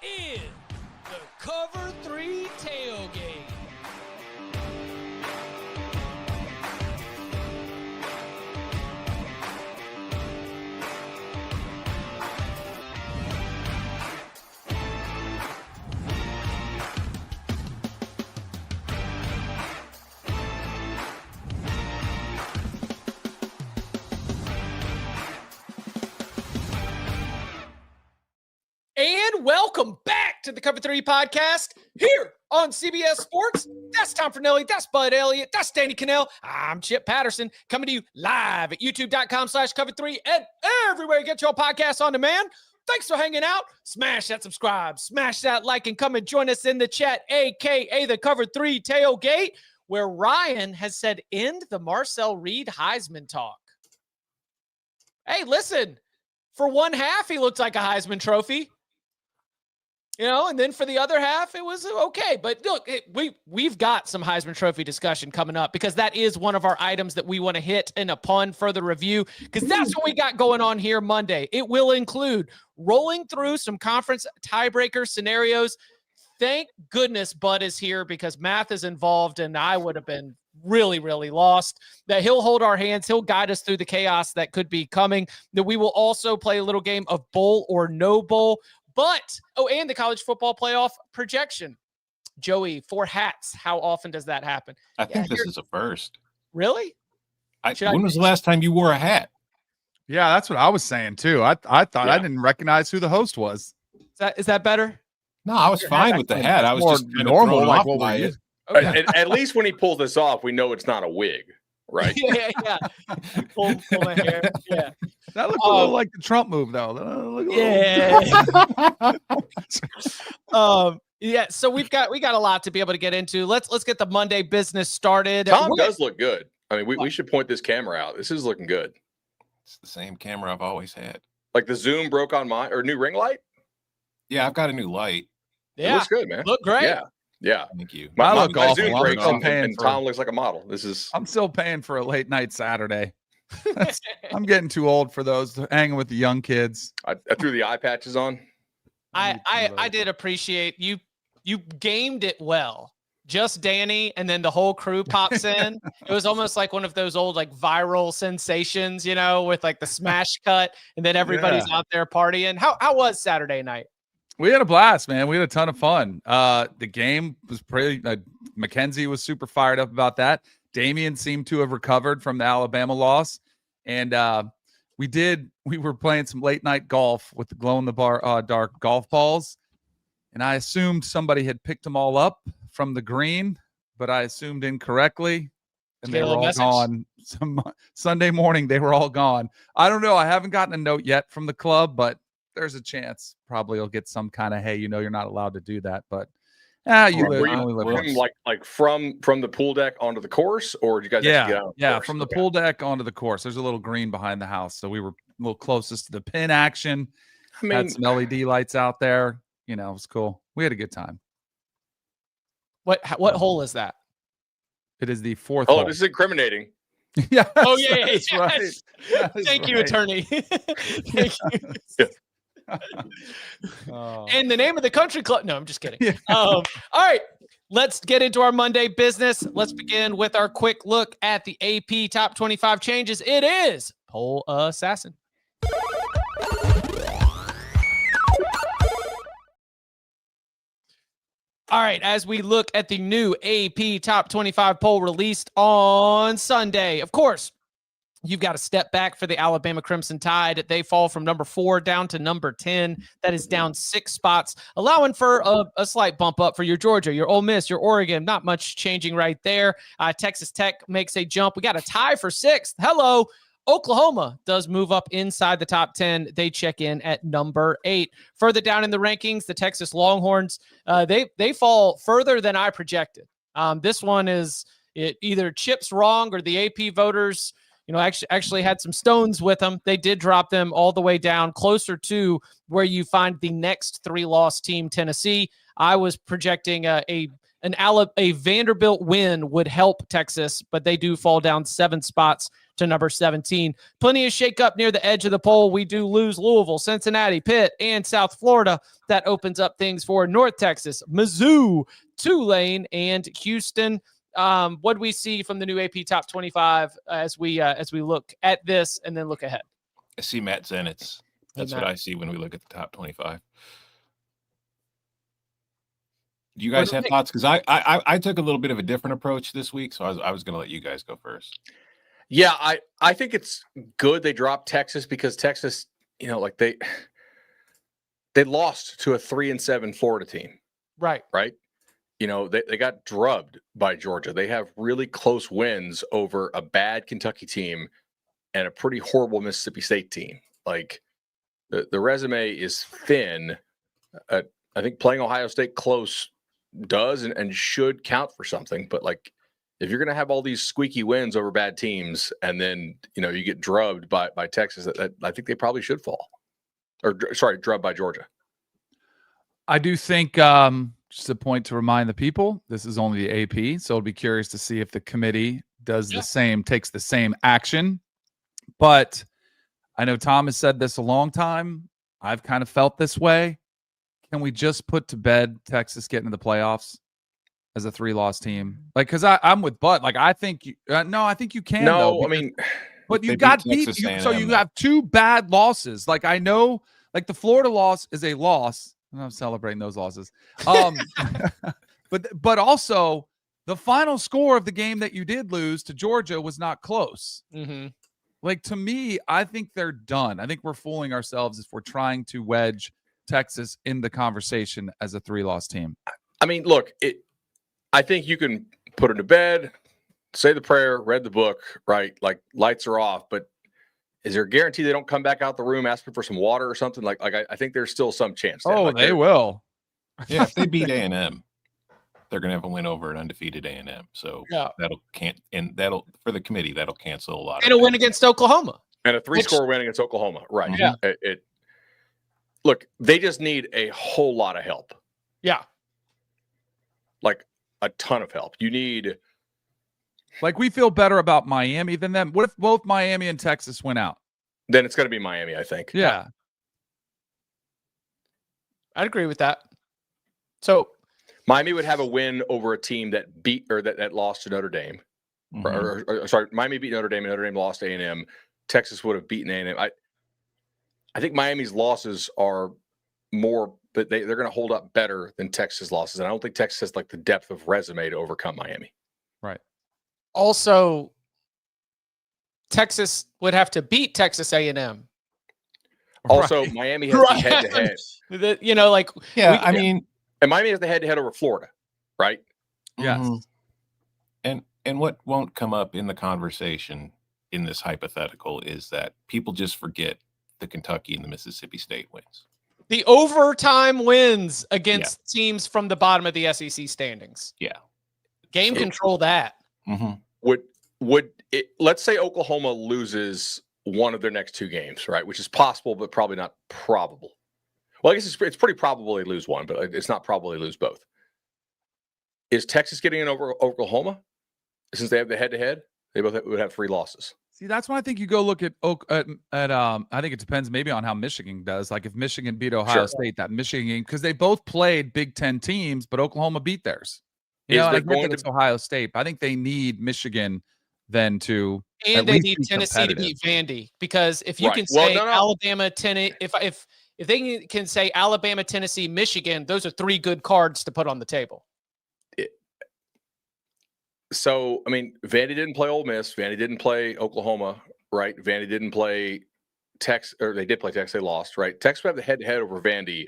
in the Cover 3 tailgate. And welcome back to the Cover 3 podcast here on CBS Sports. That's Tom Fornelli. That's Bud Elliott. That's Danny Kanell. I'm Chip Patterson coming to you live at youtube.com/Cover3 and everywhere you get your podcasts on demand. Thanks for hanging out. Smash that subscribe, smash that like, and come and join us in the chat, a.k.a. the Cover 3 tailgate, where Ryan has said end the Marcel Reed Heisman talk. Hey, listen, for one half, he looked like a Heisman trophy. You know, and then for the other half, it was okay. But look, we've got some Heisman Trophy discussion coming up because that is one of our items that we want to hit in upon further review because that's what we got going on here Monday. It will include rolling through some conference tiebreaker scenarios. Thank goodness Bud is here because math is involved and I would have been really, really lost. That he'll hold our hands. He'll guide us through the chaos that could be coming. That we will also play a little game of bowl or no bowl. But, and the college football playoff projection. Joey, 4 hats. How often does that happen? I think this is a first. Really? When was the last time you wore a hat? Yeah, that's what I was saying, too. I thought I didn't recognize who the host was. Is that better? No, I was fine with the hat. I was just normal, like what we used. Okay. At least when he pulls this off, we know it's not a wig, right? yeah. Pull my hair. Yeah. That looked a little like the Trump move, though. Yeah. So we got a lot to be able to get into. Let's get the Monday business started. Tom does look good. I mean, we should point this camera out. This is looking good. It's the same camera I've always had. Like the zoom broke on mine, or new ring light. Yeah, I've got a new light. Yeah, it looks good, man. Look great. Yeah. Thank you. My awful. zoom breaks I'm and Tom looks like a model. I'm still paying for a late night Saturday. I'm getting too old for those, hanging with the young kids. I threw the eye patches on. I did appreciate you gamed it well. Just Danny and then the whole crew pops in. It was almost like one of those old like viral sensations, you know, with like the smash cut and then everybody's out there partying. How was Saturday night? We had a blast, man. We had a ton of fun. The game was pretty Mackenzie was super fired up about that. Damian seemed to have recovered from the Alabama loss. And we were playing some late night golf with the glow-in-the-dark golf balls. And I assumed somebody had picked them all up from the green, but I assumed incorrectly. And they were all gone. Sunday morning, they were all gone. I don't know. I haven't gotten a note yet from the club, but there's a chance probably you'll get some kind of, hey, you know, you're not allowed to do that. But only live once. Like from the pool deck onto the course, or did you guys have to get out? Yeah, from the pool deck onto the course. There's a little green behind the house, so we were a little closest to the pin action. Had some LED lights out there. You know, it was cool. We had a good time. What hole is that? It is the 4th. Oh, hole. this is incriminating. Yeah. Oh yeah. That's right. Thank you, attorney. Thank you. And the name of the country club. No, I'm just kidding. Yeah. All right, let's get into our Monday business. Let's begin with our quick look at the AP Top 25 changes. It is Poll Assassin. All right, as we look at the new AP Top 25 poll released on Sunday, of course, you've got to step back for the Alabama Crimson Tide. They fall from number 4 down to number 10. That is down 6 spots, allowing for a slight bump up for your Georgia, your Ole Miss, your Oregon. Not much changing right there. Texas Tech makes a jump. We got a tie for 6th. Hello. Oklahoma does move up inside the top 10. They check in at number 8. Further down in the rankings, the Texas Longhorns, they fall further than I projected. This one is either Chip's wrong or the AP voters, you know, actually had some stones with them. They did drop them all the way down closer to where you find the next 3-loss team, Tennessee. I was projecting a Vanderbilt win would help Texas, but they do fall down 7 spots to number 17. Plenty of shakeup near the edge of the poll. We do lose Louisville, Cincinnati, Pitt, and South Florida. That opens up things for North Texas, Mizzou, Tulane, and Houston. What do we see from the new AP Top 25 as we look at this and then look ahead? I see Matt Zenitz. That's what I see when we look at the top 25. Do you guys have thoughts? Because I took a little bit of a different approach this week, so I was going to let you guys go first. Yeah, I think it's good they dropped Texas because Texas, like they lost to a 3-7 Florida team. Right. They got drubbed by Georgia. They have really close wins over a bad Kentucky team and a pretty horrible Mississippi State team. Like the resume is thin. I think playing Ohio State close does and should count for something. But like, if you're going to have all these squeaky wins over bad teams and then, you get drubbed by Texas, that I think they probably should fall. Drubbed by Georgia. I do think, just a point to remind the people, this is only the AP, so I'll be curious to see if the committee does the same, takes the same action. But I know Tom has said this a long time. I've kind of felt this way. Can we just put to bed Texas getting to the playoffs as a 3-loss team? Like, because I'm with Bud. Like, I think you I think you can. No, but you got beat. So you have 2 bad losses. Like, I know, like the Florida loss is a loss. I'm celebrating those losses. But also the final score of the game that you did lose to Georgia was not close. Mm-hmm. Like, to me, I think they're done. I think we're fooling ourselves if we're trying to wedge Texas in the conversation as a 3-loss team. I mean, look, I think you can put them to bed, say the prayer, read the book, right? Like, lights are off, but is there a guarantee they don't come back out the room asking for some water or something? Like I think there's still some chance. They will. Yeah, if they beat A&M, they're going to have a win over an undefeated A&M. So that'll for the committee, that'll cancel a lot. And a win against Oklahoma. And a 3-score win against Oklahoma. Right. Yeah. Look, they just need a whole lot of help. Yeah. Like a ton of help. You need. Like, we feel better about Miami than them. What if both Miami and Texas went out? Then it's going to be Miami, I think. Yeah. I'd agree with that. So Miami would have a win over a team that beat or that lost to Notre Dame. Mm-hmm. Miami beat Notre Dame and Notre Dame lost A&M. Texas would have beaten A&M. I think Miami's losses are more, but they're going to hold up better than Texas' losses. And I don't think Texas has like the depth of resume to overcome Miami. Right. Also, Texas would have to beat Texas A&M. Also, Miami has the head-to-head. And Miami has the head-to-head over Florida, right? Yes. Mm-hmm. And what won't come up in the conversation in this hypothetical is that people just forget the Kentucky and the Mississippi State wins. The overtime wins against teams from the bottom of the SEC standings. Yeah. Game control that. Mm-hmm. Let's say Oklahoma loses one of their next 2 games, right? Which is possible, but probably not probable. Well, I guess it's pretty probable they lose one, but it's not probable they lose both. Is Texas getting in over Oklahoma? Since they have the head-to-head, they both would have 3 losses. See, that's when I think you go look at I think it depends maybe on how Michigan does. Like, if Michigan beat Ohio State, that Michigan game, because they both played Big Ten teams, but Oklahoma beat theirs. I get it's Ohio State, but I think they need Michigan then to, and they need Tennessee to beat Vandy, because if you can say Alabama, Tennessee, if they can say Alabama, Tennessee, Michigan, those are 3 good cards to put on the table. So, I mean, Vandy didn't play Ole Miss. Vandy didn't play Oklahoma, right? Vandy didn't play Texas, or they did play Texas. They lost, right? Texas have the head-to-head over Vandy.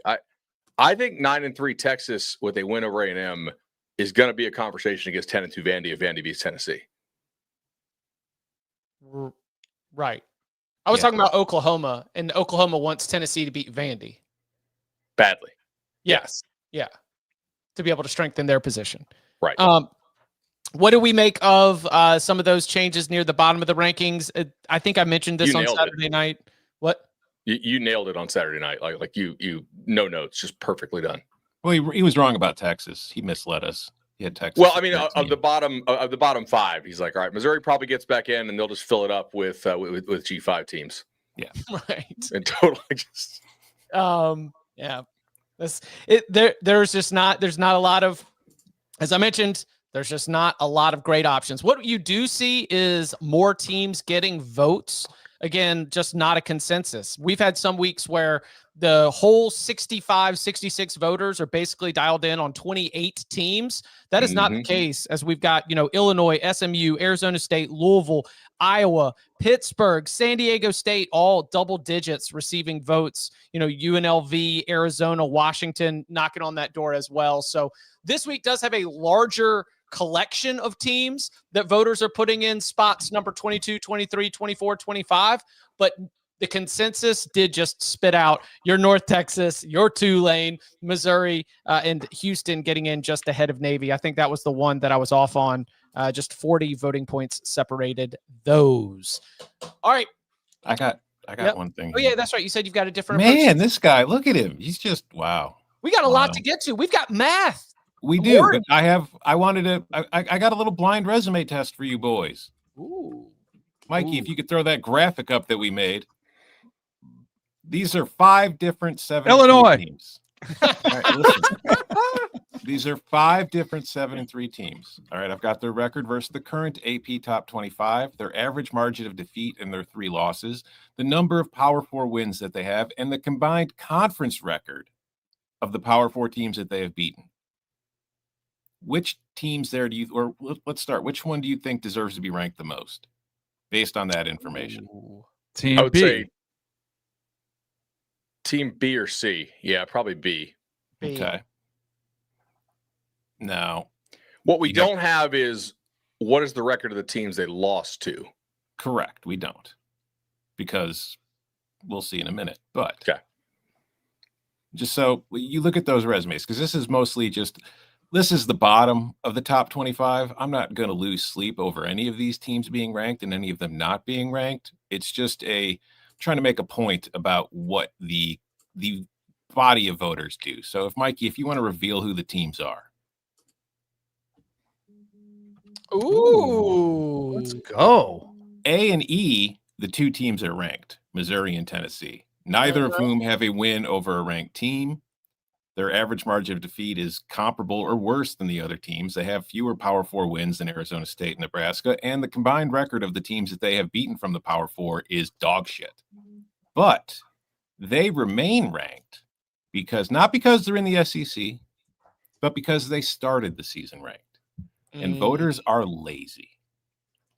I think 9-3 Texas with a win over A&M is going to be a conversation against 10-2 Vandy if Vandy beats Tennessee. Right. I was talking about Oklahoma, and Oklahoma wants Tennessee to beat Vandy. Badly. Yes. Yeah. To be able to strengthen their position. Right. What do we make of some of those changes near the bottom of the rankings? I think I mentioned this on Saturday night. What? You nailed it on Saturday night. Like you no notes, just perfectly done. Well, he was wrong about Texas. He misled us. He had Texas. Well, at I mean, of 13. the bottom 5, he's like, all right, Missouri probably gets back in, of the bottom 5. He's like, all right, Missouri probably gets back in, and they'll just fill it up with G5 teams. Yeah, Right. And totally just. Yeah. That's it. There's not a lot of, as I mentioned, there's just not a lot of great options. What you do see is more teams getting votes. Again, just not a consensus. We've had some weeks where the whole 65, 66 voters are basically dialed in on 28 teams. That is not the case, as we've got, Illinois, SMU, Arizona State, Louisville, Iowa, Pittsburgh, San Diego State, all double digits receiving votes. UNLV, Arizona, Washington knocking on that door as well. So this week does have a larger collection of teams that voters are putting in spots number 22, 23, 24, 25. But the consensus did just spit out your North Texas, your Tulane, Missouri, and Houston getting in just ahead of Navy. I think that was the one that I was off on. Just 40 voting points separated those. All right. I got one thing. Oh, yeah, that's right. You said you've got a different Man, approach. this guy, look at him. He's just, wow. We got a lot to get to. We've got math. We do, but I got a little blind resume test for you boys. Ooh. Mikey, if you could throw that graphic up that we made. These are 5 different 7-3 teams. All right, listen. These are 5 different 7-3 teams. All right, I've got their record versus the current AP top 25, their average margin of defeat and their 3 losses, the number of Power 4 wins that they have, and the combined conference record of the Power 4 teams that they have beaten. Which teams there let's start. Which one do you think deserves to be ranked the most based on that information? Team I would B. say Team B or C. Yeah, probably B. Okay. Now, what we don't have is what is the record of the teams they lost to? Correct. We don't. Because we'll see in a minute. But okay. Just so you look at those resumes, because this is mostly this is the bottom of the top 25. I'm not going to lose sleep over any of these teams being ranked and any of them not being ranked. It's just trying to make a point about what the body of voters do. So Mikey, if you want to reveal who the teams are. Ooh. Let's go. A and E, the 2 teams are ranked, Missouri and Tennessee, neither of whom have a win over a ranked team. Their average margin of defeat is comparable or worse than the other teams. They have fewer Power 4 wins than Arizona State and Nebraska, and the combined record of the teams that they have beaten from the Power 4 is dog shit. But they remain ranked not because they're in the SEC, but because they started the season ranked. And voters are lazy.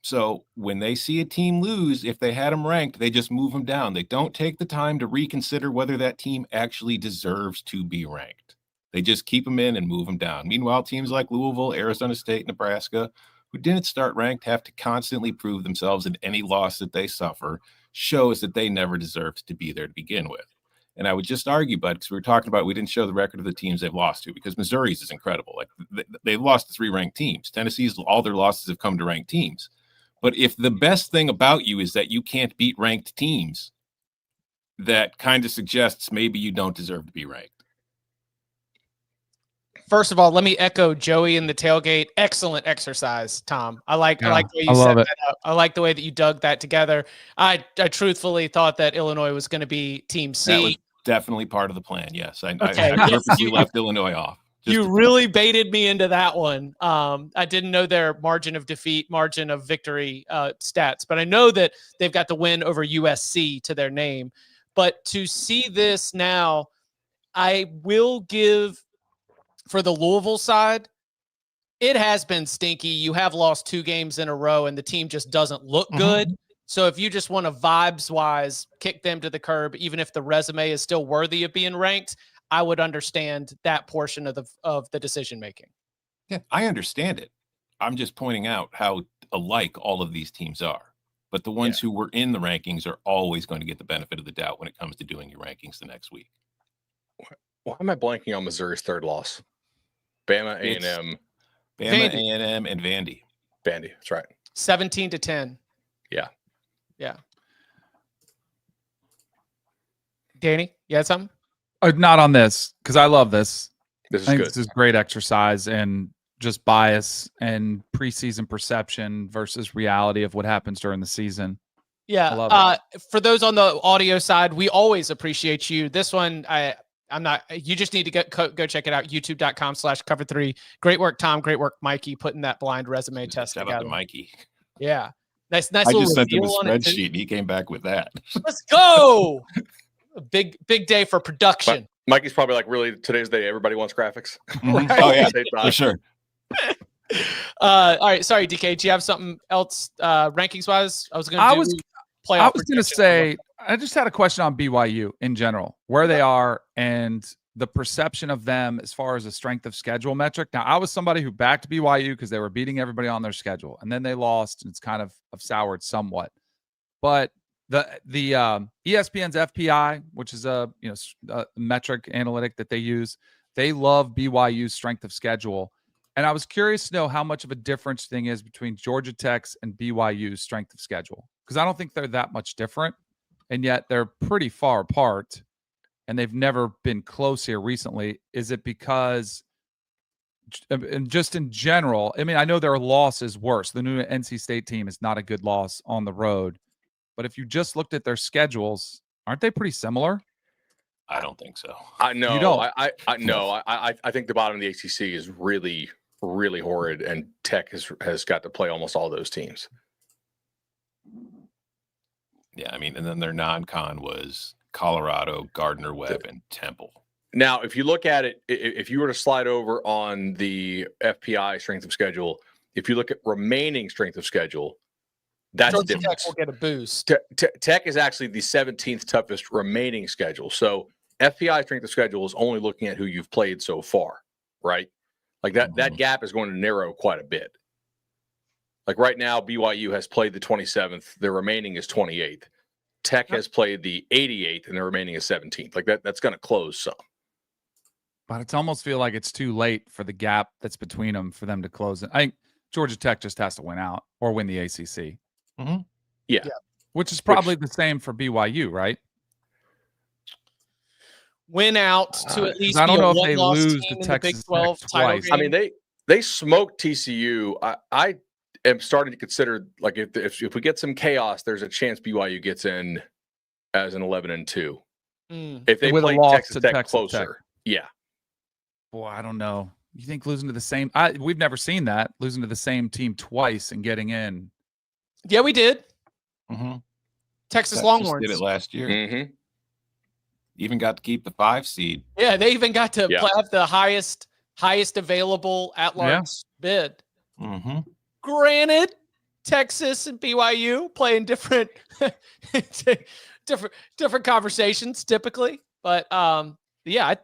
So when they see a team lose, if they had them ranked, they just move them down. They don't take the time to reconsider whether that team actually deserves to be ranked. They just keep them in and move them down. Meanwhile, teams like Louisville, Arizona State, Nebraska, who didn't start ranked, have to constantly prove themselves, and any loss that they suffer shows that they never deserved to be there to begin with. And I would just argue, Bud, because we were talking about, we didn't show the record of the teams they've lost to, because Missouri's is incredible. Like they've lost to 3 ranked teams. Tennessee's, all their losses have come to ranked teams. But if the best thing about you is that you can't beat ranked teams, that kind of suggests maybe you don't deserve to be ranked. First of all, let me echo Joey in the tailgate. Excellent exercise, Tom. I like the way you set that up. I like the way that you dug that together. I truthfully thought that Illinois was going to be Team C. That was definitely part of the plan. Yes, I purposely left Illinois off. You really baited me into that one. I didn't know their margin of defeat, margin of victory stats, but I know that they've got the win over USC to their name. But to see this now, I will give, for the Louisville side, it has been stinky. You have lost 2 games in a row, and the team just doesn't look good. So if you just want to vibes-wise kick them to the curb, even if the resume is still worthy of being ranked, I would understand that portion of the decision making. Yeah, I understand it. I'm just pointing out how alike all of these teams are. But the ones who were in the rankings are always going to get the benefit of the doubt when it comes to doing your rankings the next week. Why am I blanking on Missouri's 3rd loss? Bama, A&M. Bama, A&M, and Vandy. Vandy, that's right. 17-10. Yeah. Yeah. Danny, you had something? Not on this, because I love this. This is I think good. This is great exercise, and just bias and preseason perception versus reality of what happens during the season. I Yeah. love For those on the audio side, we always appreciate you. This one, I'm not, you just need to go check it out. YouTube.com/cover3. Great work, Tom. Great work, Mikey, putting that blind resume test Shout together. out to Mikey. Yeah. Nice I little just sent him a reveal on it, too. spreadsheet and he came back with that. Let's go. A big day for production. Mikey's probably like, really, today's the day everybody wants graphics. Mhm. Right. Oh, yeah, Same for time. sure. All right. Sorry, DK. Do you have something else rankings wise? I was going to say, I just had a question on BYU in general, where they are and the perception of them as far as a strength of schedule metric. Now, I was somebody who backed BYU because they were beating everybody on their schedule, and then they lost, and it's kind of soured somewhat. But the ESPN's FPI, which is a metric analytic that they use, they love BYU's strength of schedule. And I was curious to know how much of a difference thing is between Georgia Tech's and BYU's strength of schedule, because I don't think they're that much different, and yet they're pretty far apart, and they've never been close here recently. Is it because, and just in general, I mean, I know their loss is worse. The new NC State team is not a good loss on the road, but if you just looked at their schedules, aren't they pretty similar? I don't think so. I know. You don't? I think the bottom of the ACC is really, really horrid, and Tech has got to play almost all those teams. Yeah, I mean, and then their non-con was Colorado, Gardner-Webb, and Temple. Now, if you look at it, if you were to slide over on the FPI strength of schedule, if you look at remaining strength of schedule, that's Georgia different. Tech will get a boost. Tech is actually the 17th toughest remaining schedule. So FPI strength of schedule is only looking at who you've played so far, right? Like that gap is going to narrow quite a bit. Like right now, BYU has played the 27th. The remaining is 28th. Tech has played the 88th, and the remaining is 17th. Like that's going to close some. But it's almost feel like it's too late for the gap that's between them for them to close it. I think Georgia Tech just has to win out or win the ACC. Mm-hmm. Yeah. Which is probably the same for BYU, right? Win out to at least I don't be know a if they one-loss lose team to in the Big Texas 12 Tech title twice. game. I mean, they smoked TCU. I am starting to consider, like, if we get some chaos, there's a chance BYU gets in as an 11-2. If they play Texas Tech closer. Yeah. Boy, I don't know. You think losing to the same we've never seen that, losing to the same team twice and getting in. Yeah, we did. Mm-hmm. Texas Longhorns did it last year. Mm-hmm. Even got to keep the 5 seed. Yeah, they even got to have the highest available at-large bid. Mm-hmm. Granted, Texas and BYU playing different conversations typically, but yeah,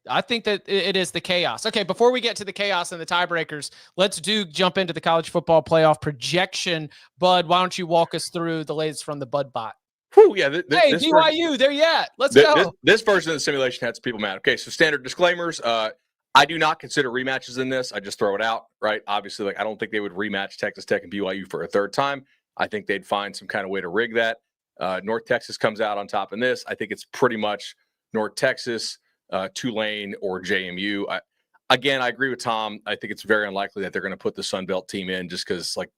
I think that it is the chaos. Okay, before we get to the chaos and the tiebreakers, let's jump into the college football playoff projection. Bud, why don't you walk us through the latest from the Bud bot? Whew, yeah. Hey, BYU, there yet? Let's go. This version of the simulation had some people mad. Okay, so standard disclaimers. I do not consider rematches in this. I just throw it out, right? Obviously, like I don't think they would rematch Texas Tech and BYU for a third time. I think they'd find some kind of way to rig that. North Texas comes out on top in this. I think it's pretty much North Texas, Tulane, or JMU. I agree with Tom. I think it's very unlikely that they're going to put the Sun Belt team in just because, like,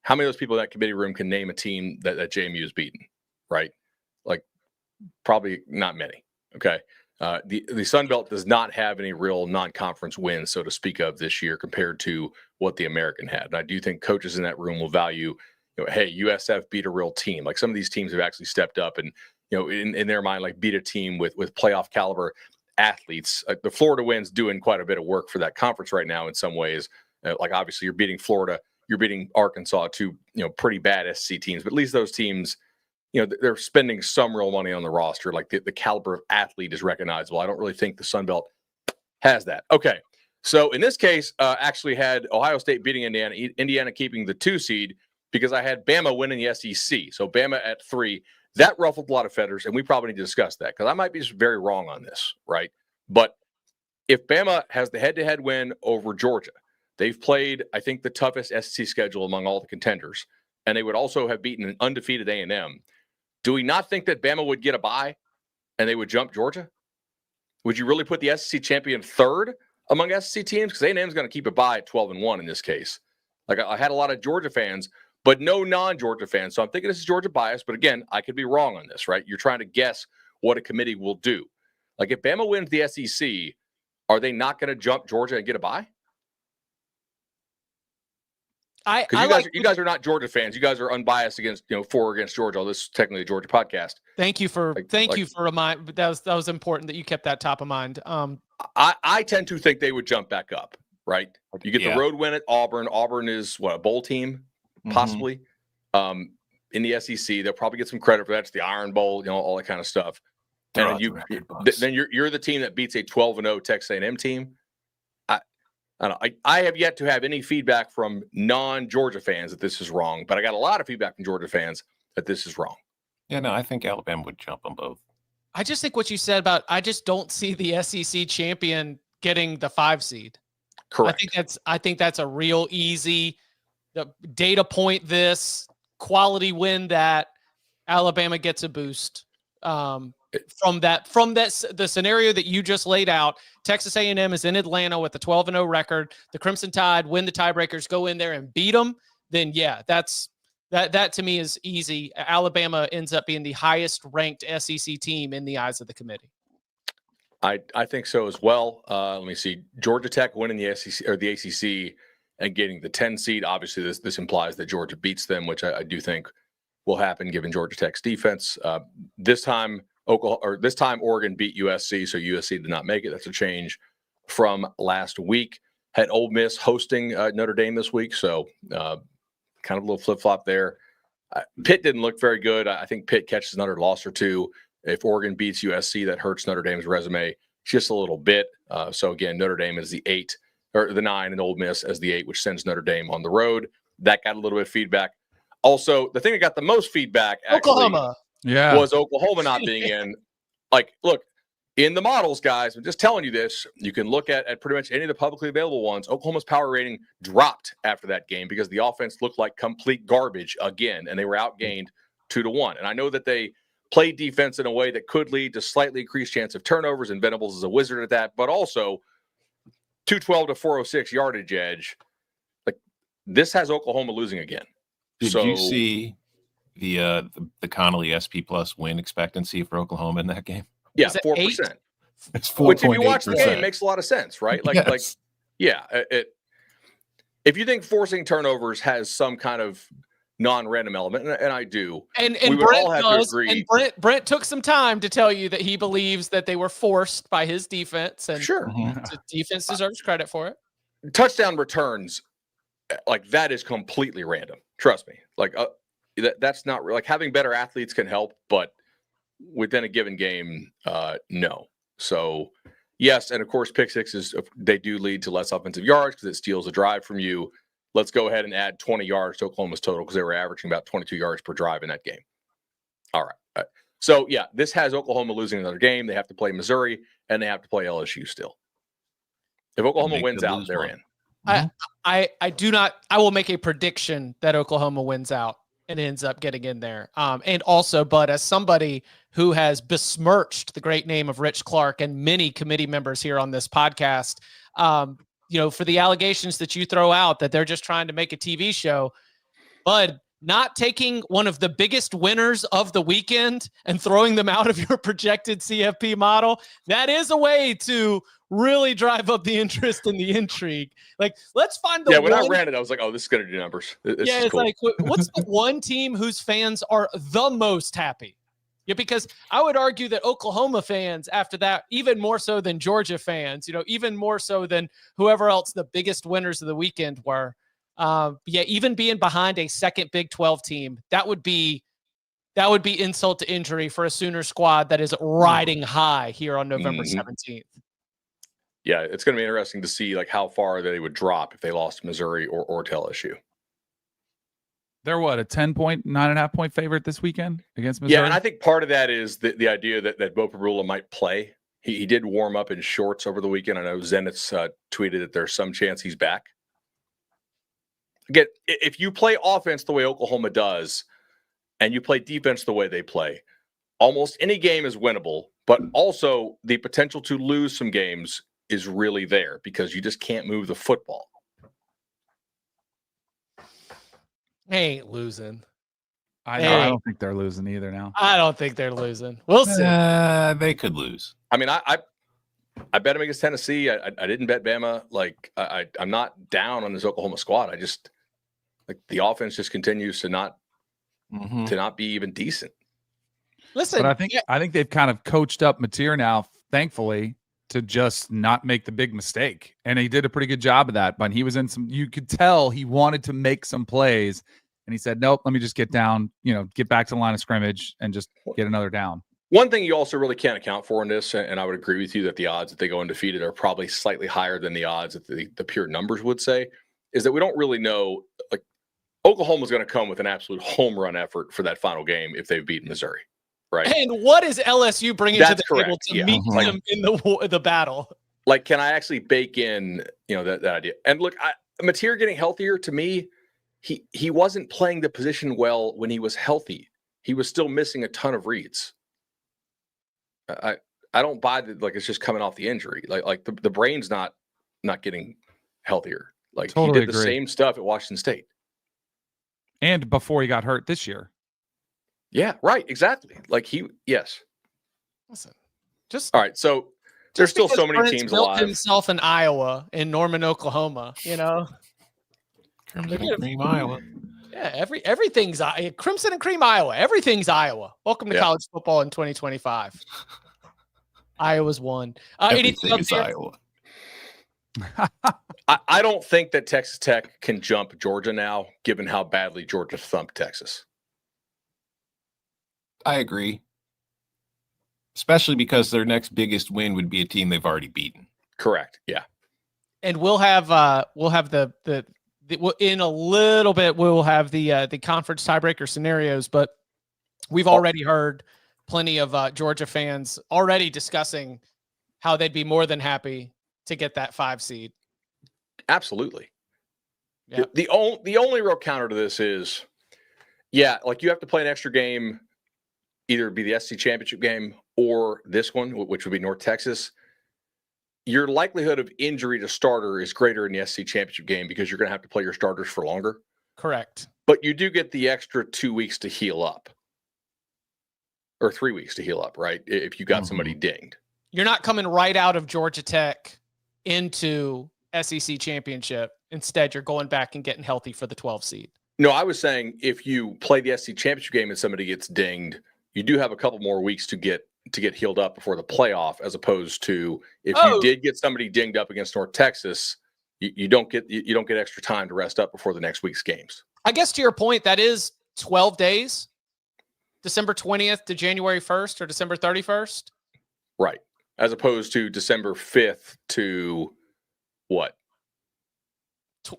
how many of those people in that committee room can name a team that JMU has beaten, right? Like, probably not many. Okay. The Sun Belt does not have any real non-conference wins, so to speak, of this year compared to what the American had. And I do think coaches in that room will value, hey, USF beat a real team. Like some of these teams have actually stepped up and, in their mind, like beat a team with playoff caliber athletes. The Florida win's doing quite a bit of work for that conference right now in some ways. Like obviously you're beating Florida, you're beating Arkansas, two pretty bad SEC teams, but at least those teams, they're spending some real money on the roster. Like the caliber of athlete is recognizable. I don't really think the Sun Belt has that. Okay. So in this case, actually had Ohio State beating Indiana keeping the 2 seed because I had Bama winning the SEC. So Bama at 3, that ruffled a lot of feathers. And we probably need to discuss that because I might be just very wrong on this. Right. But if Bama has the head-to-head win over Georgia, they've played, I think, the toughest SEC schedule among all the contenders. And they would also have beaten an undefeated A&M. Do we not think that Bama would get a bye and they would jump Georgia? Would you really put the SEC champion third among SEC teams because A&M is going to keep it by at 12-1 in this case. Like I had a lot of Georgia fans, but no non-Georgia fans. So I'm thinking this is Georgia bias. But again, I could be wrong on this, right? You're trying to guess what a committee will do. Like if Bama wins the SEC, are they not going to jump Georgia and get a bye? Because you guys are not Georgia fans. You guys are unbiased against, for or against Georgia. Although this is technically a Georgia podcast. Thank you for remind. That was important that you kept that top of mind. I tend to think they would jump back up. Right, you get the road win at Auburn. Auburn is what, a bowl team, possibly. In the SEC, they'll probably get some credit for that. It's the Iron Bowl, all that kind of stuff. And then you're the team that beats a 12-0 Texas A&M team. I don't know. I have yet to have any feedback from non-Georgia fans that this is wrong, but I got a lot of feedback from Georgia fans that this is wrong. Yeah, no, I think Alabama would jump on both. I just think what you said about, I just don't see the SEC champion getting the 5 seed. Correct. I think that's a real easy data point. This quality win that Alabama gets a boost from the scenario that you just laid out. Texas A&M is in Atlanta with a 12-0 record. The Crimson Tide win the tiebreakers, go in there and beat them. Then yeah, that to me is easy. Alabama ends up being the highest ranked SEC team in the eyes of the committee. I think so as well. Let me see. Georgia Tech winning the SEC or the ACC and getting the 10 seed. Obviously, this implies that Georgia beats them, which I do think will happen given Georgia Tech's defense. This time Oregon beat USC, so USC did not make it. That's a change from last week. Had Ole Miss hosting Notre Dame this week, so kind of a little flip flop there. Pitt didn't look very good. I think Pitt catches another loss or two. If Oregon beats USC, that hurts Notre Dame's resume just a little bit. So again, Notre Dame is the 8 or the 9, and Ole Miss as the 8, which sends Notre Dame on the road. That got a little bit of feedback. Also, the thing that got the most feedback Oklahoma was Oklahoma not being in. Like, look, in the models, guys, I'm just telling you this. You can look at pretty much any of the publicly available ones. Oklahoma's power rating dropped after that game because the offense looked like complete garbage again, and they were outgained 2-1. And I know that they played defense in a way that could lead to slightly increased chance of turnovers, and Venables is a wizard at that, but also 212 to 406 yardage edge. Like, this has Oklahoma losing again. Did you see the Connolly SP Plus win expectancy for Oklahoma in that game? Yeah, 4%. It's 4.8%. Which, if you watch the game, makes a lot of sense, right? If you think forcing turnovers has some kind of non-random element, and I do, and we would Brent all have does, to agree. And Brent took some time to tell you that he believes that they were forced by his defense, and sure, the defense deserves credit for it. Touchdown returns, like, that is completely random. Trust me. Like, that's not like having better athletes can help, but within a given game, no. So yes, and of course, pick sixes, they do lead to less offensive yards because it steals a drive from you. Let's go ahead and add 20 yards to Oklahoma's total because they were averaging about 22 yards per drive in that game. All right. So yeah, this has Oklahoma losing another game. They have to play Missouri and they have to play LSU still. If Oklahoma wins out, they're in. I will make a prediction that Oklahoma wins out and ends up getting in there. And also, Bud, as somebody who has besmirched the great name of Rich Clark and many committee members here on this podcast, for the allegations that you throw out that they're just trying to make a TV show, Bud, not taking one of the biggest winners of the weekend and throwing them out of your projected CFP model, that is a way to really drive up the interest and the intrigue. Like, let's find the when I ran it, I was like, oh, this is going to do numbers. It's cool. Like, what's the one team whose fans are the most happy? Yeah, because I would argue that Oklahoma fans, after that, even more so than Georgia fans, even more so than whoever else the biggest winners of the weekend were. Even being behind a second Big 12 team, that would be insult to injury for a Sooner squad that is riding high here on November 17th. Yeah, it's going to be interesting to see like how far they would drop if they lost to Missouri or to LSU. They're what, a 9.5 point favorite this weekend against Missouri? Yeah, and I think part of that is the idea that Bo Perula might play. He did warm up in shorts over the weekend. I know Zenit's tweeted that there's some chance he's back. Again, if you play offense the way Oklahoma does and you play defense the way they play, almost any game is winnable, but also the potential to lose some games is really there because you just can't move the football. They ain't losing. I know. I don't think they're losing either now. I don't think they're losing. We'll see. They could lose. I mean, I bet them against Tennessee. I didn't bet Bama. Like I'm not down on this Oklahoma squad. I just like the offense just continues to not be even decent. Listen, but I think they've kind of coached up Mateer now, thankfully, to just not make the big mistake. And he did a pretty good job of that. But he was in some, you could tell he wanted to make some plays. And he said, nope, let me just get down, get back to the line of scrimmage and just get another down. One thing you also really can't account for in this, and I would agree with you that the odds that they go undefeated are probably slightly higher than the odds that the pure numbers would say, is that we don't really know. Like Oklahoma's going to come with an absolute home run effort for that final game if they've beaten Missouri. Right. And what is LSU bringing to the table to meet them in the battle? Like, can I actually bake in, that idea? And look, Mateer getting healthier, to me, he wasn't playing the position well when he was healthy. He was still missing a ton of reads. I don't buy that. Like, it's just coming off the injury. Like the brain's not getting healthier. Like totally he did the same stuff at Washington State. And before he got hurt this year. Yeah, right. Exactly. Like yes. Listen, all right. So there's still so many teams alive. Himself in Iowa, in Norman, Oklahoma. Crimson and Cream, Iowa. Yeah, everything's Crimson and Cream, Iowa. Everything's Iowa. Welcome to college football in 2025. Iowa's won. Everything is Iowa. I don't think that Texas Tech can jump Georgia now, given how badly Georgia thumped Texas. I agree. Especially because their next biggest win would be a team they've already beaten. Correct. Yeah. And we'll have the in a little bit we'll have the conference tiebreaker scenarios, but we've already heard plenty of Georgia fans already discussing how they'd be more than happy to get that 5 seed. Absolutely. Yeah. The only real counter to this is, like you have to play an extra game. Either be the SEC championship game or this one, which would be North Texas. Your likelihood of injury to starter is greater in the SEC championship game because you're going to have to play your starters for longer. Correct. But you do get the extra 2 weeks to heal up, or 3 weeks to heal up, right? If you got somebody dinged. You're not coming right out of Georgia Tech into SEC championship. Instead, you're going back and getting healthy for the 12 seed. No, I was saying if you play the SEC championship game and somebody gets dinged, you do have a couple more weeks to get healed up before the playoff, as opposed to if you did get somebody dinged up against North Texas, you don't get extra time to rest up before the next week's games. I guess to your point, that is 12 days, December 20th to January 1st or December 31st. Right. As opposed to December 5th to what?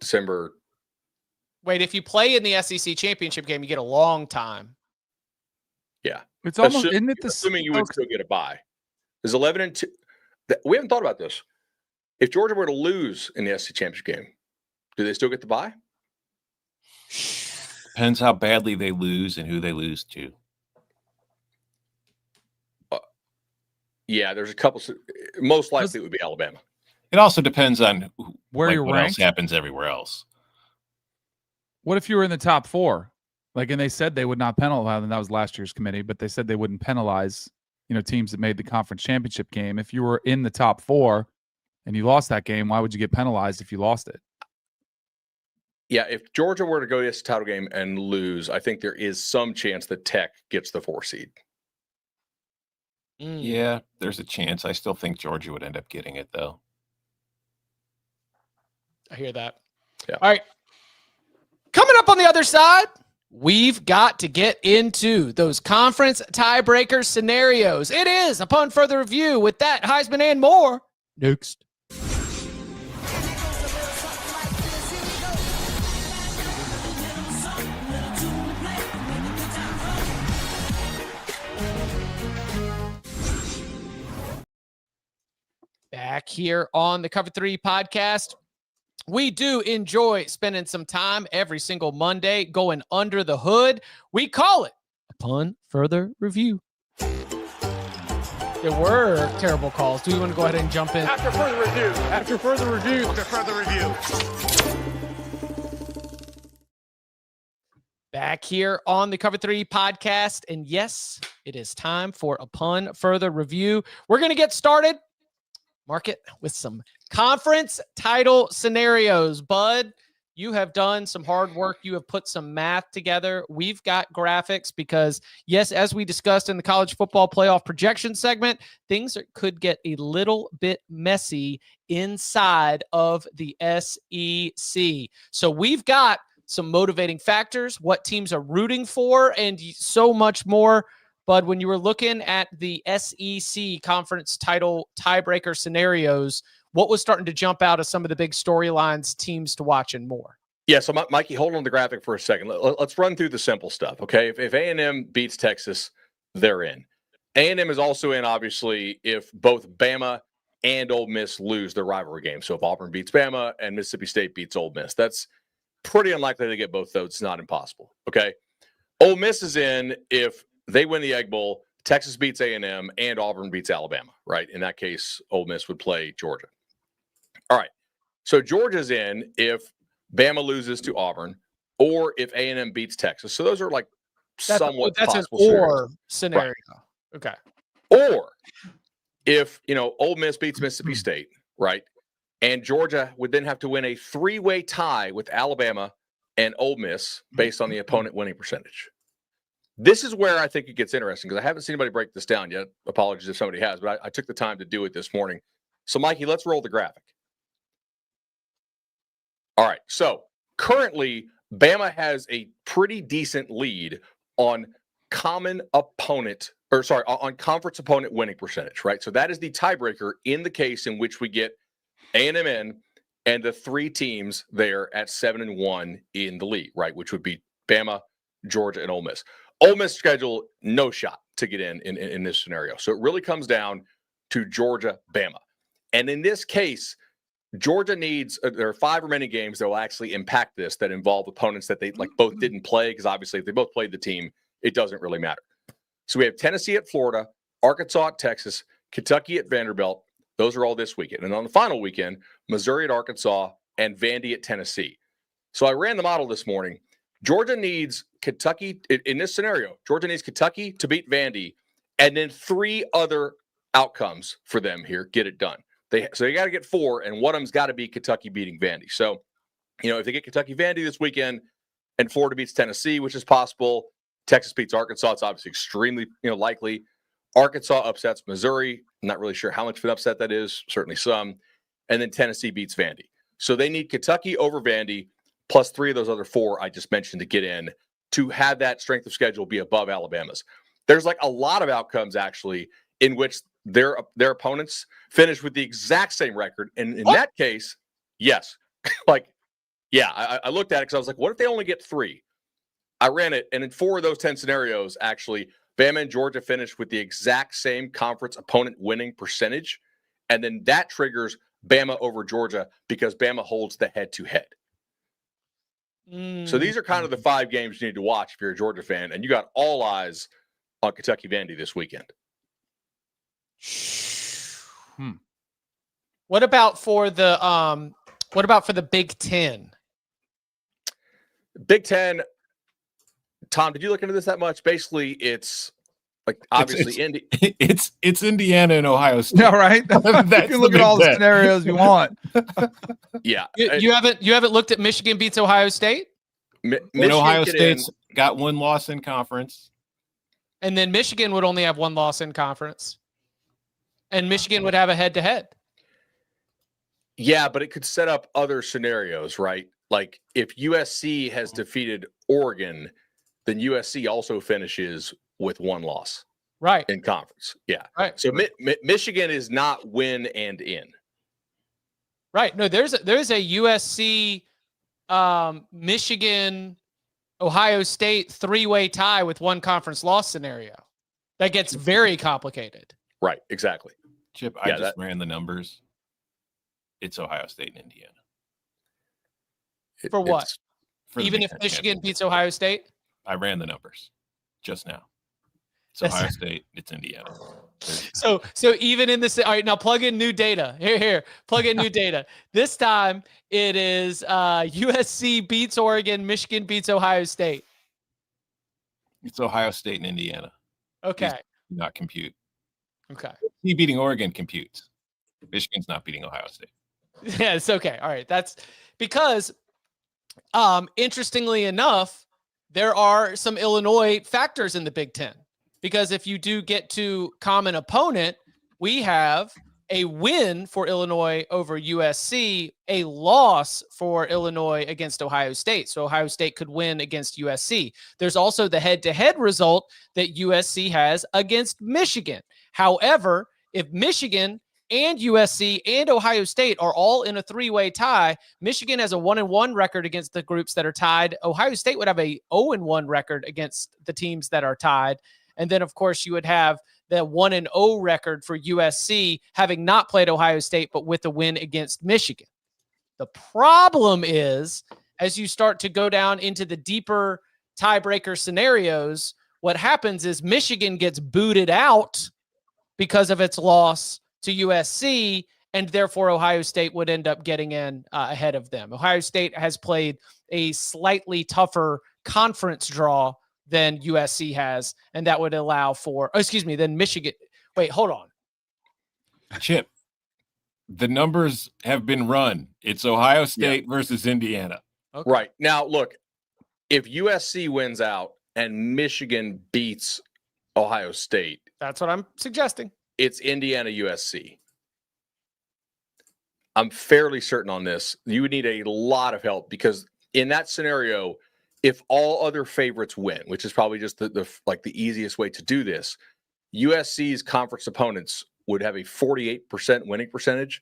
December. Wait, if you play in the SEC championship game, you get a long time. Yeah. It's almost, isn't it assuming you would still get a bye. There's 11-2. We haven't thought about this. If Georgia were to lose in the SEC championship game, do they still get the bye? Depends how badly they lose and who they lose to. Yeah, there's a couple. Most likely it would be Alabama. It also depends on where you're what ranked. Else happens everywhere else. What if you were in the top 4? And they said they would not penalize, and that was last year's committee, but they said they wouldn't penalize, teams that made the conference championship game. If you were in the top 4 and you lost that game, why would you get penalized if you lost it? Yeah, if Georgia were to go to this title game and lose, I think there is some chance that Tech gets the 4 seed. Yeah, there's a chance. I still think Georgia would end up getting it, though. I hear that. Yeah. All right. Coming up on the other side, we've got to get into those conference tiebreaker scenarios. It is upon further review with that, Heisman, and more next. Back here on the Cover 3 podcast. We do enjoy spending some time every single Monday going under the hood. We call it upon further review. There were terrible calls. Do we want to go ahead and jump in? After further review. After further review. After further review. Back here on the Cover 3 podcast. And yes, it is time for Upon Further Review. We're going to get started, mark it, with some conference title scenarios. Bud, you have done some hard work. You have put some math together. We've got graphics because, yes, as we discussed in the college football playoff projection segment, things could get a little bit messy inside of the SEC. So we've got some motivating factors, what teams are rooting for, and so much more. But when you were looking at the SEC conference title tiebreaker scenarios, what was starting to jump out as some of the big storylines, teams to watch and more? Yeah, so Mikey, hold on the graphic for a second. Let's run through the simple stuff, okay? If A&M beats Texas, they're in. A&M is also in, obviously, if both Bama and Ole Miss lose their rivalry game. So if Auburn beats Bama and Mississippi State beats Ole Miss, that's pretty unlikely to get both those. It's not impossible, okay? Ole Miss is in if they win the Egg Bowl, Texas beats A&M, and Auburn beats Alabama, right? In that case, Ole Miss would play Georgia. All right, so Georgia's in if Bama loses to Auburn or if A&M beats Texas. So those are like somewhat possible an or scenario. Right. Okay. Or if, Ole Miss beats Mississippi State, right? And Georgia would then have to win a three-way tie with Alabama and Ole Miss based on the opponent winning percentage. This is where I think it gets interesting because I haven't seen anybody break this down yet. Apologies if somebody has, but I took the time to do it this morning. So, Mikey, let's roll the graphic. All right. So currently, Bama has a pretty decent lead on on conference opponent winning percentage, right? So that is the tiebreaker in the case in which we get A&M in and the three teams there at 7-1 in the league, right? Which would be Bama, Georgia, and Ole Miss. Ole Miss schedule, no shot to get in this scenario. So it really comes down to Georgia, Bama. And in this case, Georgia needs, there are 5 remaining games that will actually impact this that involve opponents that they both didn't play because obviously if they both played the team, it doesn't really matter. So we have Tennessee at Florida, Arkansas at Texas, Kentucky at Vanderbilt. Those are all this weekend. And on the final weekend, Missouri at Arkansas and Vandy at Tennessee. So I ran the model this morning. Georgia needs Kentucky, in this scenario, Georgia needs Kentucky to beat Vandy and then 3 other outcomes for them here, get it done. So you got to get 4, and one of them's got to be Kentucky beating Vandy. So, if they get Kentucky Vandy this weekend and Florida beats Tennessee, which is possible, Texas beats Arkansas, it's obviously extremely likely. Arkansas upsets Missouri. I'm not really sure how much of an upset that is, certainly some. And then Tennessee beats Vandy. So they need Kentucky over Vandy plus 3 of those other 4 I just mentioned to get in to have that strength of schedule be above Alabama's. There's a lot of outcomes actually in which their opponents finish with the exact same record. And in that case, yes. I looked at it because I was like, what if they only get 3? I ran it, and in 4 of those 10 scenarios, actually, Bama and Georgia finished with the exact same conference opponent winning percentage. And then that triggers Bama over Georgia because Bama holds the head-to-head. So these are kind of the 5 games you need to watch if you're a Georgia fan, and you got all eyes on Kentucky Vandy this weekend. What about for the Big Ten? Big Ten, Tom, did you look into this that much? Basically, it's obviously it's Indiana and Ohio State. Yeah, right. You can look at all the scenarios you want. Yeah, you haven't looked at Michigan beats Ohio State. Ohio State's got 1 loss in conference, and then Michigan would only have 1 loss in conference, and Michigan would have a head-to-head. Yeah, but it could set up other scenarios, right? Like if USC has defeated Oregon, then USC also finishes with 1 loss, right, in conference. Yeah, right. So Michigan is not win and in. Right. No, there's a USC, Michigan, Ohio State 3-way tie with 1 conference loss scenario. That gets very complicated. Right. Exactly. Chip, I just ran the numbers. It's Ohio State and Indiana. For what? Even if Michigan beats Ohio State? I ran the numbers just now. It's Ohio State. It's Indiana. So even in this, all right, now plug in new data. Here, plug in new data. This time it is USC beats Oregon, Michigan beats Ohio State. It's Ohio State and Indiana. Okay. These do not compute. Okay. He beating Oregon computes. Michigan's not beating Ohio State. Yeah, it's okay. All right. That's because, interestingly enough, there are some Illinois factors in the Big Ten. Because if you do get to common opponent, we have a win for Illinois over USC, a loss for Illinois against Ohio State. So Ohio State could win against USC. There's also the head-to-head result that USC has against Michigan. However, if Michigan and USC and Ohio State are all in a three-way tie, Michigan has a 1-1 record against the groups that are tied. Ohio State would have a 0-1 record against the teams that are tied. And then, of course, you would have the 1-0 record for USC, having not played Ohio State, but with a win against Michigan. The problem is, as you start to go down into the deeper tiebreaker scenarios, what happens is Michigan gets booted out because of its loss to USC, and therefore Ohio State would end up getting in ahead of them. Ohio State has played a slightly tougher conference draw than USC has, and that would allow for, than Michigan. Wait, hold on. Chip, the numbers have been run. It's Ohio State versus Indiana. Okay. Right. Now, look, if USC wins out and Michigan beats Ohio State, that's what I'm suggesting. It's Indiana USC. I'm fairly certain on this. You would need a lot of help because in that scenario, if all other favorites win, which is probably just the easiest way to do this, USC's conference opponents would have a 48% winning percentage,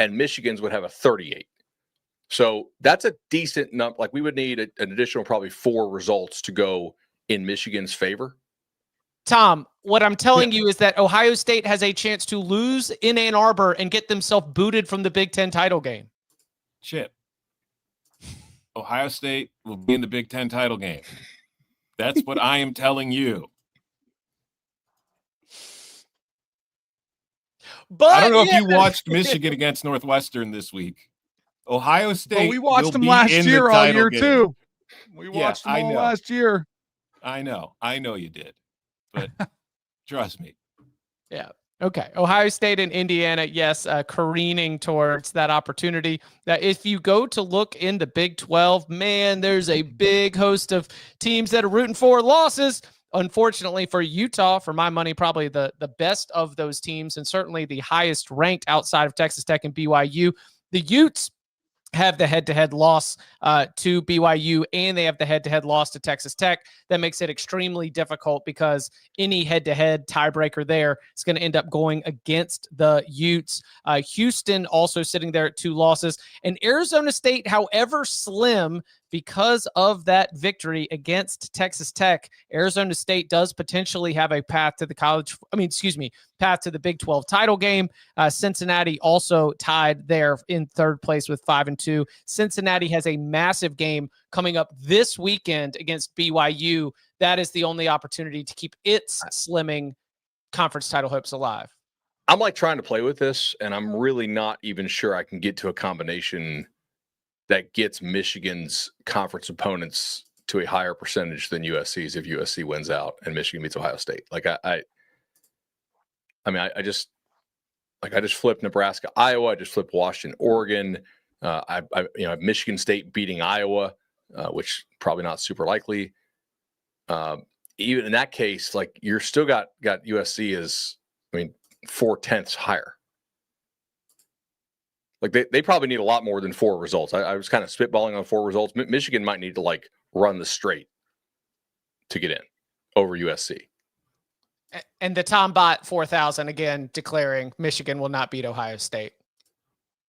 and Michigan's would have a 38%. So that's a decent number. Like we would need an additional probably 4 results to go in Michigan's favor. Tom, what I'm telling you is that Ohio State has a chance to lose in Ann Arbor and get themselves booted from the Big Ten title game. Chip, Ohio State will be in the Big Ten title game. That's what I am telling you. But I don't know if you watched Michigan against Northwestern this week. Ohio State. Well, we watched them last year all year game. Too. We watched them all last year. I know you did, but trust me. Yeah. Okay. Ohio State and Indiana, yes, careening towards that opportunity. That if you go to look in the Big 12, man, there's a big host of teams that are rooting for losses. Unfortunately for Utah, for my money, probably the best of those teams and certainly the highest ranked outside of Texas Tech and BYU. The Utes have the head-to-head loss to BYU, and they have the head-to-head loss to Texas Tech. That makes it extremely difficult because any head-to-head tiebreaker there is going to end up going against the Utes. Houston also sitting there at 2 losses. And Arizona State, however slim, because of that victory against Texas Tech, Arizona State does potentially have a path to the path to the Big 12 title game. Cincinnati also tied there in 3rd place with 5-2. Cincinnati has a massive game coming up this weekend against BYU. That is the only opportunity to keep its slimming conference title hopes alive. I'm like trying to play with this, and I'm really not even sure I can get to a combination that gets Michigan's conference opponents to a higher percentage than USC's if USC wins out and Michigan beats Ohio State. Like I just flipped Nebraska, Iowa. I just flipped Washington, Oregon. I Michigan State beating Iowa, which probably not super likely. Even in that case, like you're still got USC as 4/10 higher. Like they probably need a lot more than 4 results. I was kind of spitballing on 4 results. Michigan might need to run the straight to get in over USC. And the Tom Bot 4000 again declaring Michigan will not beat Ohio State.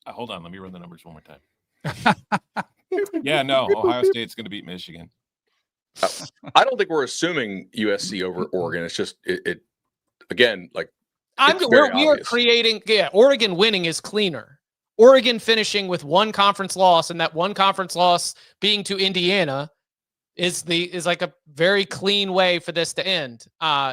Hold on, let me run the numbers one more time. Yeah, no, Ohio State's going to beat Michigan. I don't think we're assuming USC over Oregon. It's just it again we are creating. Yeah, Oregon winning is cleaner. Oregon finishing with 1 conference loss, and that 1 conference loss being to Indiana, is like a very clean way for this to end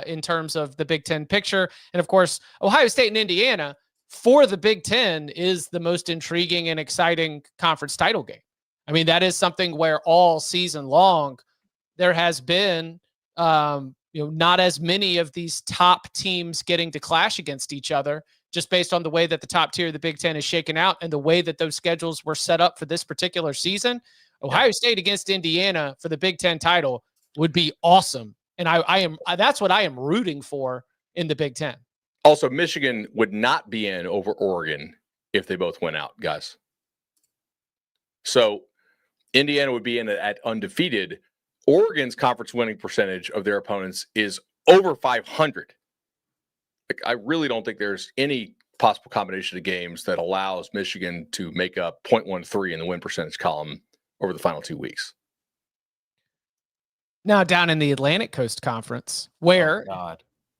in terms of the Big Ten picture. And of course, Ohio State and Indiana for the Big Ten is the most intriguing and exciting conference title game. I mean, that is something where all season long there has been, not as many of these top teams getting to clash against each other, just based on the way that the top tier of the Big Ten is shaken out and the way that those schedules were set up for this particular season. Ohio State against Indiana for the Big Ten title would be awesome. And that's what I am rooting for in the Big Ten. Also, Michigan would not be in over Oregon if they both went out, guys. So Indiana would be in at undefeated. Oregon's conference winning percentage of their opponents is over 500. Like, I really don't think there's any possible combination of games that allows Michigan to make up 0.13 in the win percentage column over the final 2 weeks. Now down in the Atlantic Coast Conference, where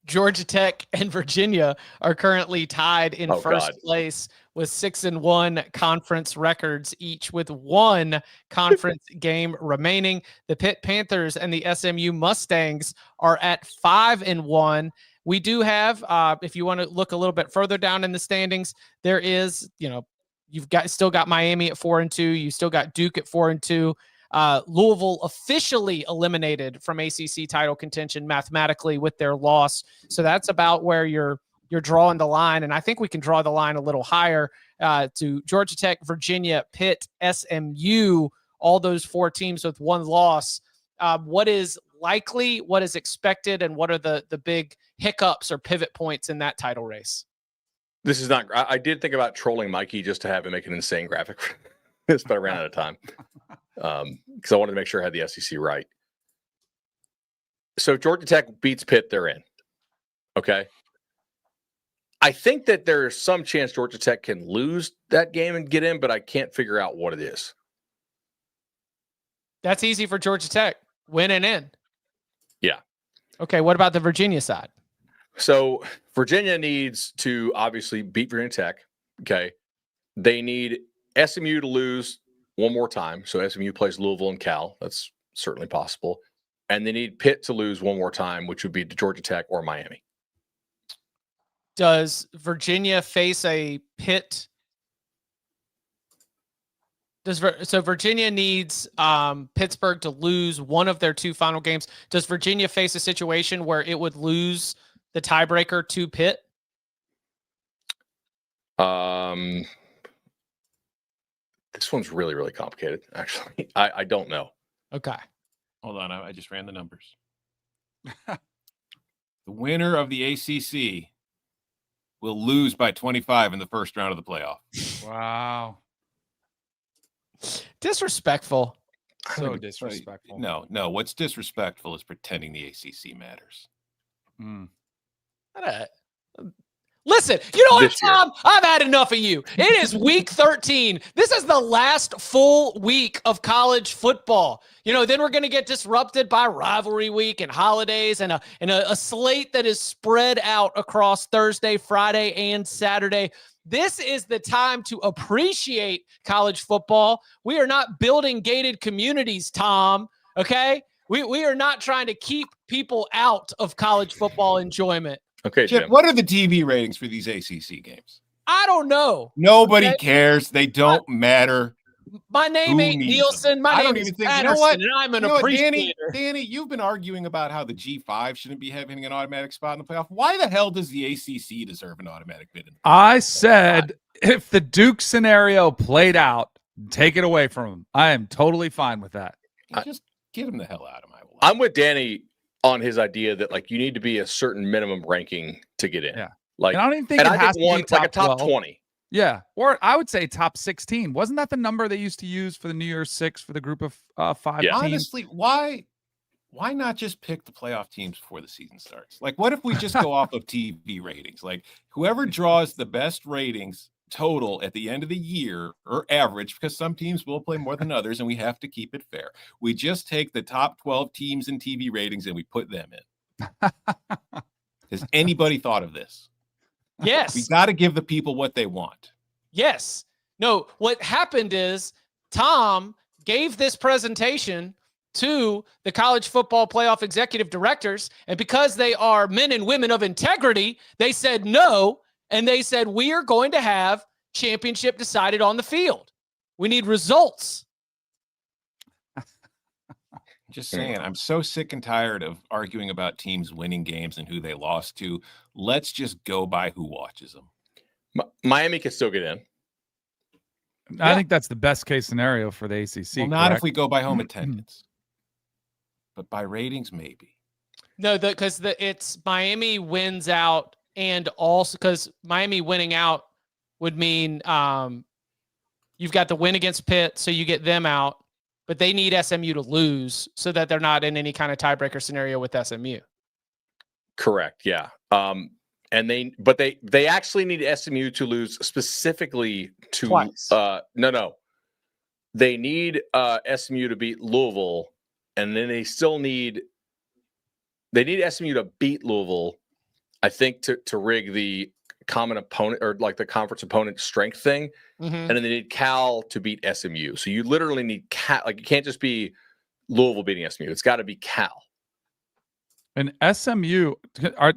Georgia Tech and Virginia are currently tied in first place with 6-1 conference records, each with one conference game remaining. The Pitt Panthers and the SMU Mustangs are at 5-1. We do have, if you want to look a little bit further down in the standings, there is, you've still got Miami at 4-2. You still got Duke at 4-2. Louisville officially eliminated from ACC title contention mathematically with their loss. So that's about where you're drawing the line. And I think we can draw the line a little higher to Georgia Tech, Virginia, Pitt, SMU, all those four teams with one loss. What is likely, what is expected, and what are the big hiccups or pivot points in that title race? This is not, I did think about trolling Mikey just to have him make an insane graphic for this, but I ran out of time. Because I wanted to make sure I had the SEC right. So Georgia Tech beats Pitt, they're in. Okay. I think that there's some chance Georgia Tech can lose that game and get in, but I can't figure out what it is. That's easy for Georgia Tech. Win and in. Yeah. Okay, what about the Virginia side? So Virginia needs to obviously beat Virginia Tech. Okay. They need SMU to lose one more time. So SMU plays Louisville and Cal. That's certainly possible. And they need Pitt to lose one more time, which would be to Georgia Tech or Miami. Does Virginia face a Pitt? So Virginia needs Pittsburgh to lose one of their two final games. Does Virginia face a situation where it would lose the tiebreaker to Pitt? This one's really, really complicated, actually. I don't know. Okay. Hold on. I just ran the numbers. The winner of the ACC will lose by 25 in the first round of the playoff. Wow. Disrespectful. So disrespectful. No. What's disrespectful is pretending the ACC matters. Listen, you know what, Tom? I've had enough of you. It is week 13. This is the last full week of college football. Then we're going to get disrupted by rivalry week and holidays and a slate that is spread out across Thursday, Friday, and Saturday. This is the time to appreciate college football. We are not building gated communities, Tom, okay? We are not trying to keep people out of college football enjoyment. Okay, Chip, Jim. what are the TV ratings for these ACC games? I don't know. Nobody cares. They don't matter. My name ain't Nielsen. My name is Patterson, and I'm an appreciator. Danny, you've been arguing about how the G5 shouldn't be having an automatic spot in the playoff. Why the hell does the ACC deserve an automatic bid? I said if the Duke scenario played out, take it away from him. I am totally fine with that. Just get him the hell out of my way. I'm with Danny on his idea that you need to be a certain minimum ranking to get in. Yeah. And I don't even think it has to be a top 12. 20. Yeah. Or I would say top 16. Wasn't that the number they used to use for the New Year's Six for the group of 5 teams? Honestly, why not just pick the playoff teams before the season starts? What if we just go off of TV ratings? Whoever draws the best ratings total at the end of the year, or average, because some teams will play more than others and we have to keep it fair. We just take the top 12 teams in TV ratings and we put them in. Has anybody thought of this? Yes. We got to give the people what they want. Yes. No, what happened is Tom gave this presentation to the college football playoff executive directors. And because they are men and women of integrity, they said no. And they said, we are going to have championship decided on the field. We need results. Just saying, I'm so sick and tired of arguing about teams winning games and who they lost to. Let's just go by who watches them. Miami can still get in. I think that's the best case scenario for the ACC. Well, not if we go by home attendance, but by ratings, maybe. No, because it's Miami wins out, and also because Miami winning out would mean you've got the win against Pitt, so you get them out, but they need SMU to lose so that they're not in any kind of tiebreaker scenario with SMU. Correct. Yeah. And they actually need SMU to lose specifically to Twice. No. They need SMU to beat Louisville, and then they need SMU to beat Louisville, I think, to rig the common opponent or like the conference opponent strength thing. Mm-hmm. And then they need Cal to beat SMU. So you literally need Cal. Like, it can't just be Louisville beating SMU. It's got to be Cal. And SMU,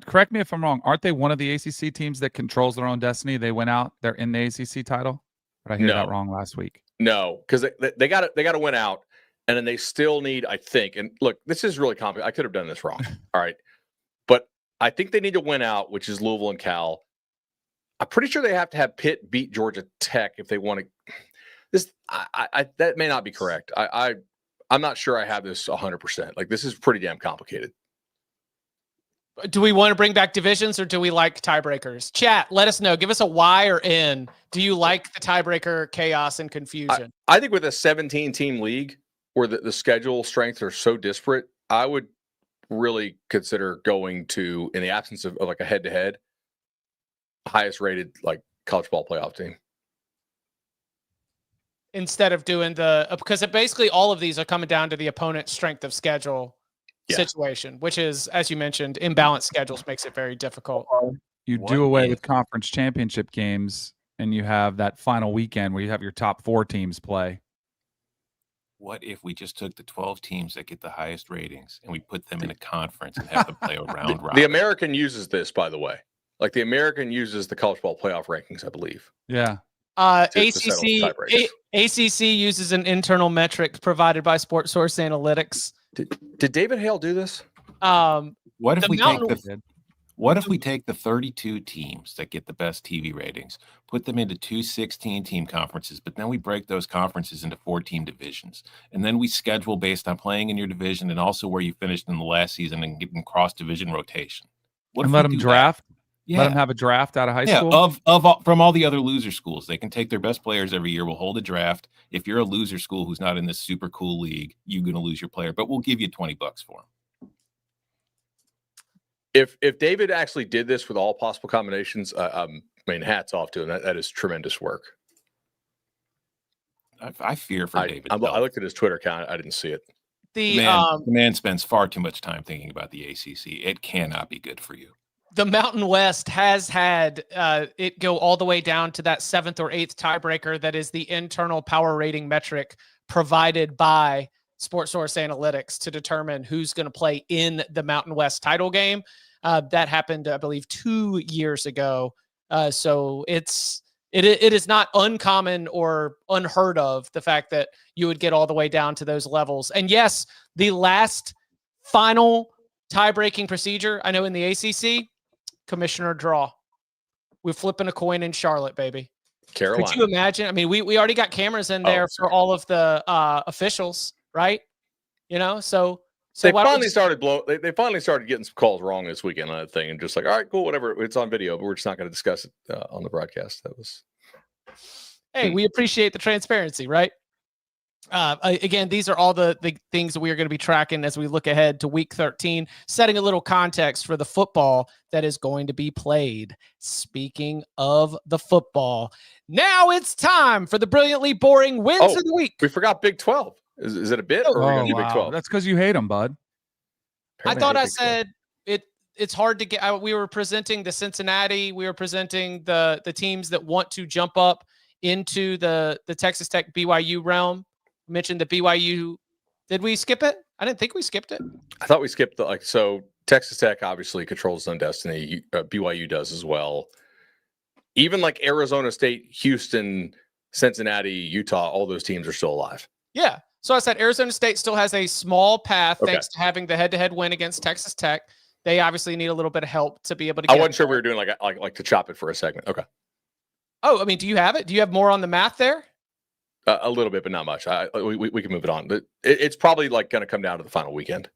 correct me if I'm wrong, aren't they one of the ACC teams that controls their own destiny? They went out, they're in the ACC title? Did I hear that wrong last week? No, because they got to win out, and then they still need, I think, and look, this is really complicated. I could have done this wrong. All right. But I think they need to win out, which is Louisville and Cal. I'm pretty sure they have to have Pitt beat Georgia Tech if they want to. This that may not be correct. I'm not sure I have this 100%. Like, this is pretty damn complicated. Do we want to bring back divisions, or do we like tiebreakers? Chat, let us know. Give us a Y or N. Do you like the tiebreaker chaos and confusion? I think with a 17-team league where the schedule strengths are so disparate, I would really consider going to, in the absence of like a head-to-head, highest rated like college ball playoff team. Instead of doing because basically all of these are coming down to the opponent's strength of schedule situation, which is, as you mentioned, imbalanced schedules makes it very difficult. You do away with conference championship games, and you have that final weekend where you have your top 4 teams play. What if we just took the 12 teams that get the highest ratings and we put them in a conference and have them play a round robin? The American uses this, by the way. Like, the American uses the college ball playoff rankings, I believe. Yeah. ACC uses an internal metric provided by Sports Source Analytics. Did David Hale do this? What if we take the 32 teams that get the best TV ratings, put them into 2 16-team conferences, but then we break those conferences into 4-team divisions, and then we schedule based on playing in your division and also where you finished in the last season and getting cross-division rotation. And let them draft. Yeah. Let them have a draft out of high school. From all the other loser schools. They can take their best players every year. We'll hold a draft. If you're a loser school who's not in this super cool league, you're going to lose your player, but we'll give you $20 for him. If David actually did this with all possible combinations, I mean, hats off to him. That is tremendous work. I fear for David. I looked at his Twitter account. I didn't see it. The man spends far too much time thinking about the ACC. It cannot be good for you. The Mountain West has had it go all the way down to that 7th or 8th tiebreaker that is the internal power rating metric provided by Sports Source Analytics to determine who's going to play in the Mountain West title game. That happened, I believe, 2 years ago. So it is not uncommon or unheard of, the fact that you would get all the way down to those levels. And yes, the last final tie-breaking procedure, I know in the ACC, commissioner draw. We're flipping a coin in Charlotte, baby. Carolina. Could you imagine? I mean, we already got cameras in there for all of the officials, right? You know, so they finally started They finally started getting some calls wrong this weekend on that thing, and just like, all right, cool, whatever. It's on video, but we're just not going to discuss it on the broadcast. That was. Hey, we appreciate the transparency, right? Again, these are all the things that we are going to be tracking as we look ahead to week 13, setting a little context for the football that is going to be played. Speaking of the football, now it's time for the brilliantly boring wins of the week. We forgot Big 12. Is it a bit, or are we going to do Big 12? That's because you hate them, bud. Apparently I thought I said it's hard to get. We were presenting the Cincinnati. We were presenting the teams that want to jump up into the Texas Tech BYU realm. Mentioned the BYU Did we skip it? I didn't think we skipped it. I thought we skipped so Texas Tech obviously controls its own destiny. BYU does as well. Even like Arizona State, Houston, Cincinnati, Utah, all those teams are still alive. Yeah. So I said Arizona State still has a small path thanks to having the head-to-head win against Texas Tech. They obviously need a little bit of help to be able to get I wasn't sure we were doing like to chop it for a segment. Okay. Oh, I mean, do you have it? Do you have more on the math there? A little bit, but not much. We can move it on. But it's probably like going to come down to the final weekend.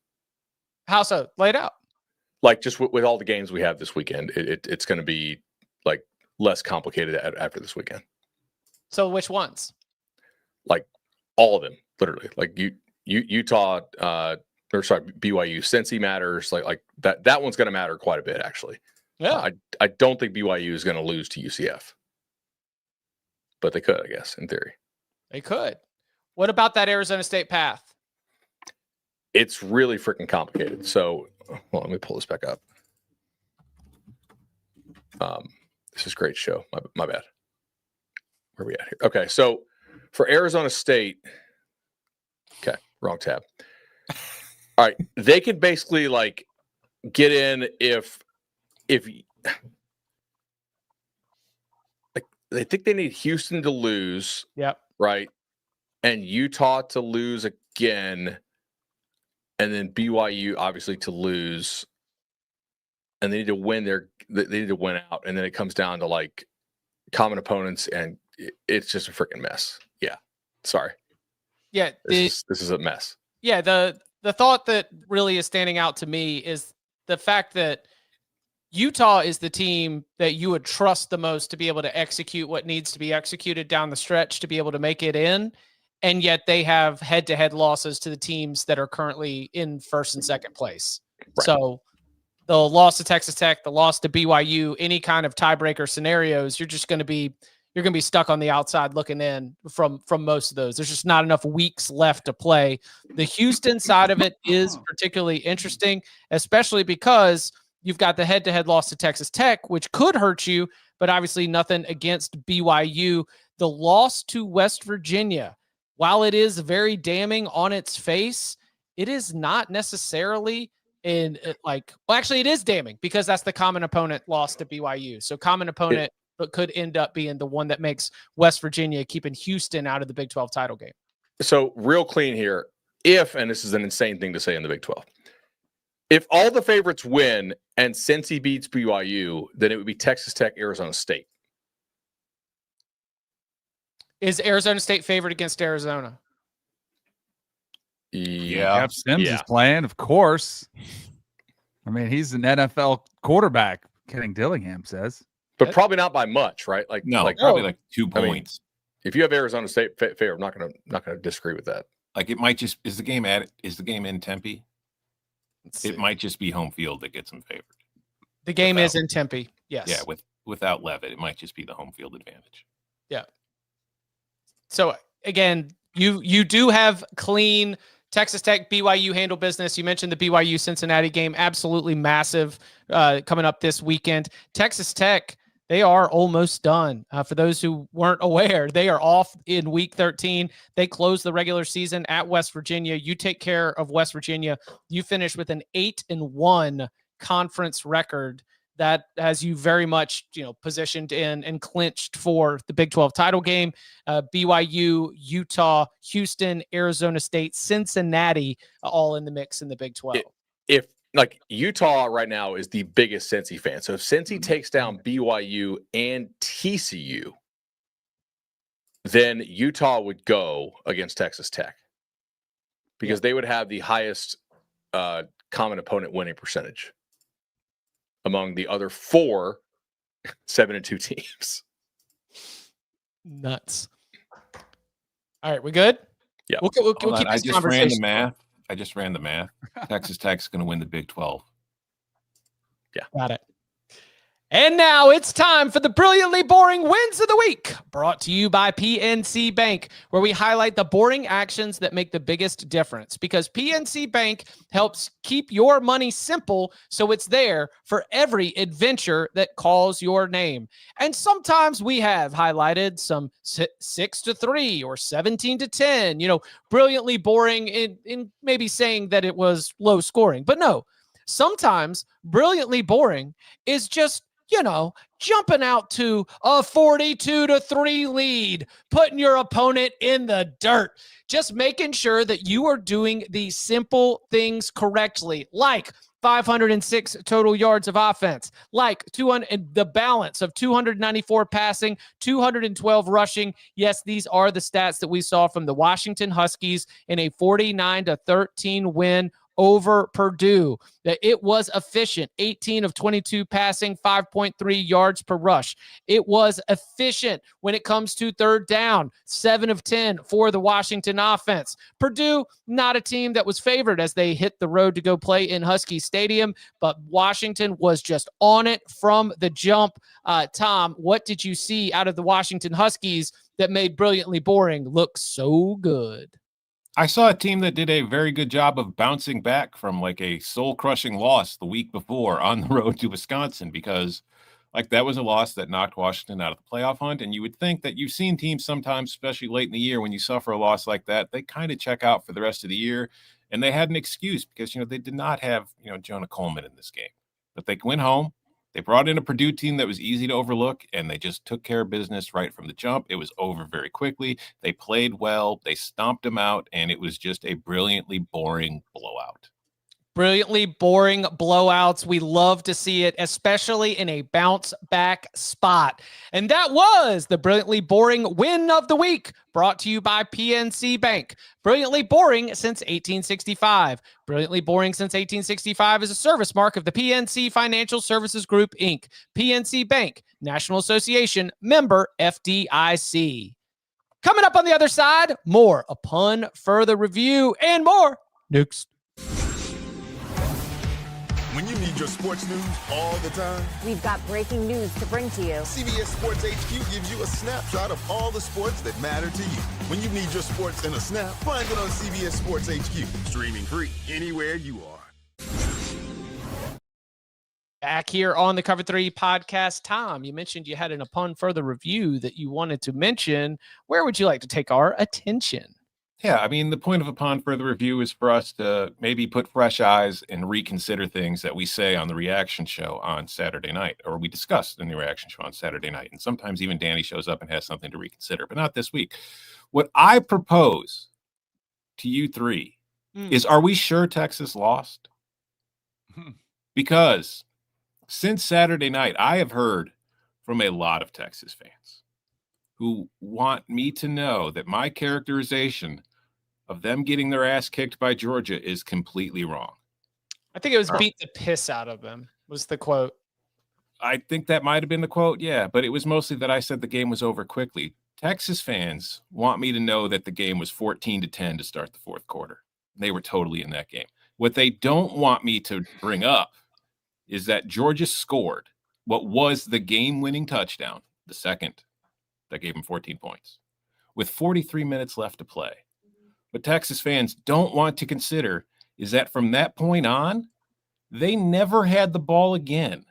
How so? Lay it out. Like just with all the games we have this weekend, it's going to be like less complicated after this weekend. So which ones? Like all of them, literally. Like Utah, BYU, Cincy matters. Like that one's going to matter quite a bit, actually. Yeah. I don't think BYU is going to lose to UCF, but they could, I guess, in theory. They could. What about that Arizona State path? It's really freaking complicated. So, well, let me pull this back up. This is a great show. My bad. Where are we at here? Okay, so for Arizona State, okay, wrong tab. All right, they could basically like get in if like they think they need Houston to lose. Yep. Right. And Utah to lose again. And then BYU obviously to lose. And they need to win they need to win out. And then it comes down to like common opponents, and it's just a freaking mess. Yeah. Sorry. Yeah. This is a mess. Yeah. The thought that really is standing out to me is the fact that Utah is the team that you would trust the most to be able to execute what needs to be executed down the stretch to be able to make it in. And yet they have head-to-head losses to the teams that are currently in first and second place. Right. So the loss to Texas Tech, the loss to BYU, any kind of tiebreaker scenarios, you're going to be stuck on the outside looking in from most of those. There's just not enough weeks left to play. The Houston side of it is particularly interesting, especially because you've got the head-to-head loss to Texas Tech, which could hurt you, but obviously nothing against BYU. The loss to West Virginia, while it is very damning on its face, it is not necessarily actually it is damning because that's the common opponent loss to BYU. So common opponent could end up being the one that makes West Virginia keeping Houston out of the Big 12 title game. So real clean here, and this is an insane thing to say in the Big 12, if all the favorites win and Cincy beats BYU, then it would be Texas Tech, Arizona State. Is Arizona State favored against Arizona? Yeah. Jeff Sims is playing, of course. I mean, he's an NFL quarterback, Kenny Dillingham says. But probably not by much, right? Probably like 2 points. If you have Arizona State fair, I'm not gonna disagree with that. Like it might just is the game in Tempe? It might just be home field that gets them favored. The game is in Tempe. Yes. Yeah, without Levitt, it might just be the home field advantage. Yeah. So again, you do have clean Texas Tech, BYU handle business. You mentioned the BYU Cincinnati game, absolutely massive coming up this weekend. Texas Tech, they are almost done. For those who weren't aware, they are off in week 13. They close the regular season at West Virginia. You take care of West Virginia. You finish with an 8-1 conference record that has you very much, positioned in and clinched for the Big 12 title game. BYU, Utah, Houston, Arizona State, Cincinnati, all in the mix in the Big 12. If like Utah right now is the biggest Cincy fan. So if Cincy takes down BYU and TCU, then Utah would go against Texas Tech because they would have the highest common opponent winning percentage among the other 4 7-2 teams. Nuts. All right, we good? Yeah. We'll keep I this just ran the conversation. math. Texas Tech's going to win the Big 12. Yeah. Got it. And now it's time for the brilliantly boring wins of the week, brought to you by PNC Bank, where we highlight the boring actions that make the biggest difference, because PNC Bank helps keep your money simple so it's there for every adventure that calls your name. And sometimes we have highlighted some 6-3 or 17-10, brilliantly boring in maybe saying that it was low scoring. But no, sometimes brilliantly boring is just jumping out to a 42-3 lead, putting your opponent in the dirt, just making sure that you are doing the simple things correctly, like 506 total yards of offense, like the balance of 294 passing, 212 rushing. Yes, these are the stats that we saw from the Washington Huskies in a 49-13 win over Purdue. That it was efficient, 18 of 22 passing, 5.3 yards per rush. It was efficient when it comes to third down, 7 of 10 for the Washington offense. Purdue, not a team that was favored as they hit the road to go play in Husky Stadium, but Washington was just on it from the jump. Tom, what did you see out of the Washington Huskies that made brilliantly boring look so good? I saw a team that did a very good job of bouncing back from like a soul-crushing loss the week before on the road to Wisconsin, because that was a loss that knocked Washington out of the playoff hunt. And you would think that you've seen teams sometimes, especially late in the year, when you suffer a loss like that, they kind of check out for the rest of the year. And they had an excuse because, they did not have, Jonah Coleman in this game. But they went home. They brought in a Purdue team that was easy to overlook, and they just took care of business right from the jump. It was over very quickly. They played well. They stomped them out, and it was just a brilliantly boring blowout. Brilliantly boring blowouts. We love to see it, especially in a bounce back spot. And that was the brilliantly boring win of the week, brought to you by PNC Bank. Brilliantly boring since 1865. Brilliantly boring since 1865 is a service mark of the PNC Financial Services Group, Inc. PNC Bank, National Association, member FDIC. Coming up on the other side, more upon further review and more next. When you need your sports news all the time, we've got breaking news to bring to you. CBS Sports HQ gives you a snapshot of all the sports that matter to you. When you need your sports in a snap, find it on CBS Sports HQ. Streaming free anywhere you are. Back here on the Cover 3 podcast. Tom, you mentioned you had an upon further review that you wanted to mention. Where would you like to take our attention? Yeah, I mean, the point of upon further review is for us to maybe put fresh eyes and reconsider things that we say on the reaction show on Saturday night, or we discussed in the reaction show on Saturday night. And sometimes even Danny shows up and has something to reconsider, but not this week. What I propose to you three is, are we sure Texas lost? Because since Saturday night, I have heard from a lot of Texas fans who want me to know that my characterization of them getting their ass kicked by Georgia is completely wrong. I think it was beat the piss out of them, was the quote. I think that might have been the quote, yeah, but it was mostly that I said the game was over quickly. Texas fans want me to know that the game was 14-10 to start the fourth quarter. They were totally in that game. What they don't want me to bring up is that Georgia scored what was the game-winning touchdown, the second, that gave them 14 points, with 43 minutes left to play. What Texas fans don't want to consider is that from that point on, they never had the ball again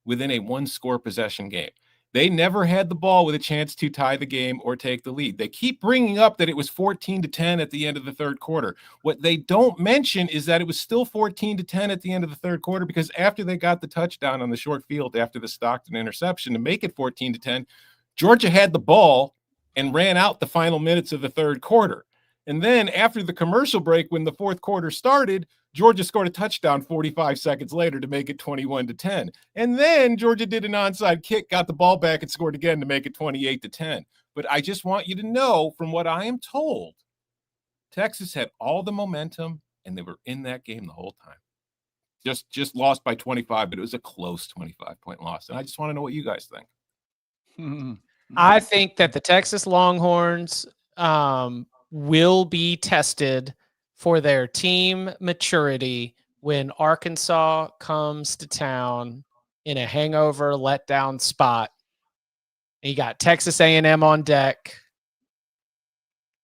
within a one-score possession game. They never had the ball with a chance to tie the game or take the lead. They keep bringing up that it was 14-10 at the end of the third quarter. What they don't mention is that it was still 14-10 at the end of the third quarter, because after they got the touchdown on the short field after the Stockton interception to make it 14-10, Georgia had the ball and ran out the final minutes of the third quarter. And then after the commercial break, when the fourth quarter started, Georgia scored a touchdown 45 seconds later to make it 21-10. And then Georgia did an onside kick, got the ball back, and scored again to make it 28-10. But I just want you to know, from what I am told, Texas had all the momentum, and they were in that game the whole time. Just lost by 25, but it was a close 25-point loss. And I just want to know what you guys think. I think that the Texas Longhorns will be tested for their team maturity when Arkansas comes to town in a hangover letdown spot. And you got Texas A&M on deck.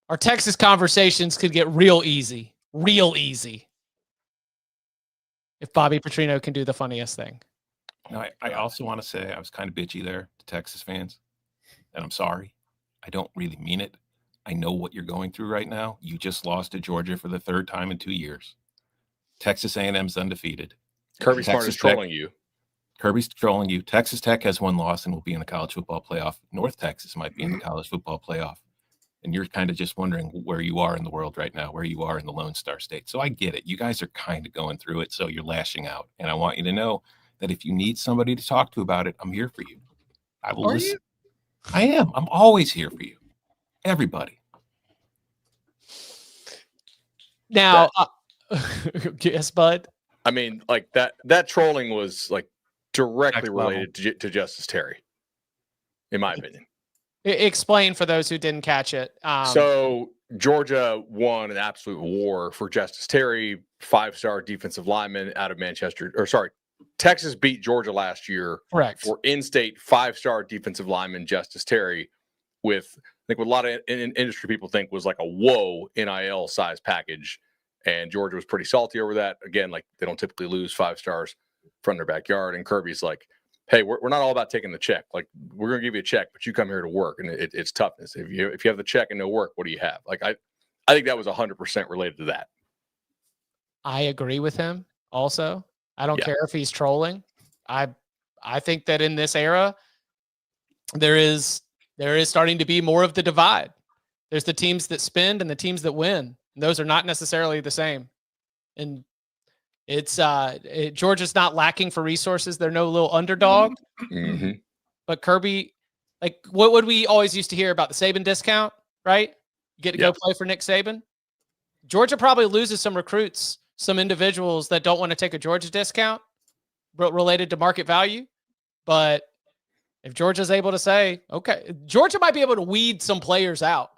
Our Texas conversations could get real easy if Bobby Petrino can do the funniest thing. No, I also want to say I was kind of bitchy there to Texas fans, and I'm sorry. I don't really mean it. I know what you're going through right now. You just lost to Georgia for the third time in 2 years. Texas A&M's undefeated. Kirby Smart is trolling you. Kirby's trolling you. Texas Tech has one loss and will be in the college football playoff. North Texas might be in the college football playoff. And you're kind of just wondering where you are in the world right now, where you are in the Lone Star State. So I get it. You guys are kind of going through it, so you're lashing out. And I want you to know that if you need somebody to talk to about it, I'm here for you. I will listen. I am. I'm always here for you. Everybody. Now, yes, Bud. I mean, like that trolling was like directly Next level. related to Justice Terry, in my opinion. Explain for those who didn't catch it. So Georgia won an absolute war for Justice Terry, 5-star defensive lineman out of Manchester. Texas beat Georgia last year. Correct. For in-state 5-star defensive lineman Justice Terry, with I think what a lot of industry people think was like a whoa NIL size package, and Georgia was pretty salty over that. Again, like they don't typically lose 5 stars from their backyard, and Kirby's like, hey, we're not all about taking the check. Like, we're going to give you a check, but you come here to work, and it's toughness. If you have the check and no work, what do you have? Like, I think that was 100% related to that. I agree with him also. I don't care if he's trolling. I think that in this era, there is starting to be more of the divide. There's the teams that spend and the teams that win. And those are not necessarily the same. And it's Georgia's not lacking for resources. They're no little underdog. Mm-hmm. But Kirby, like, what would we always used to hear about the Saban discount, right? You get to go play for Nick Saban. Georgia probably loses some recruits, some individuals that don't want to take a Georgia discount related to market value. But if Georgia's able to say, okay, Georgia might be able to weed some players out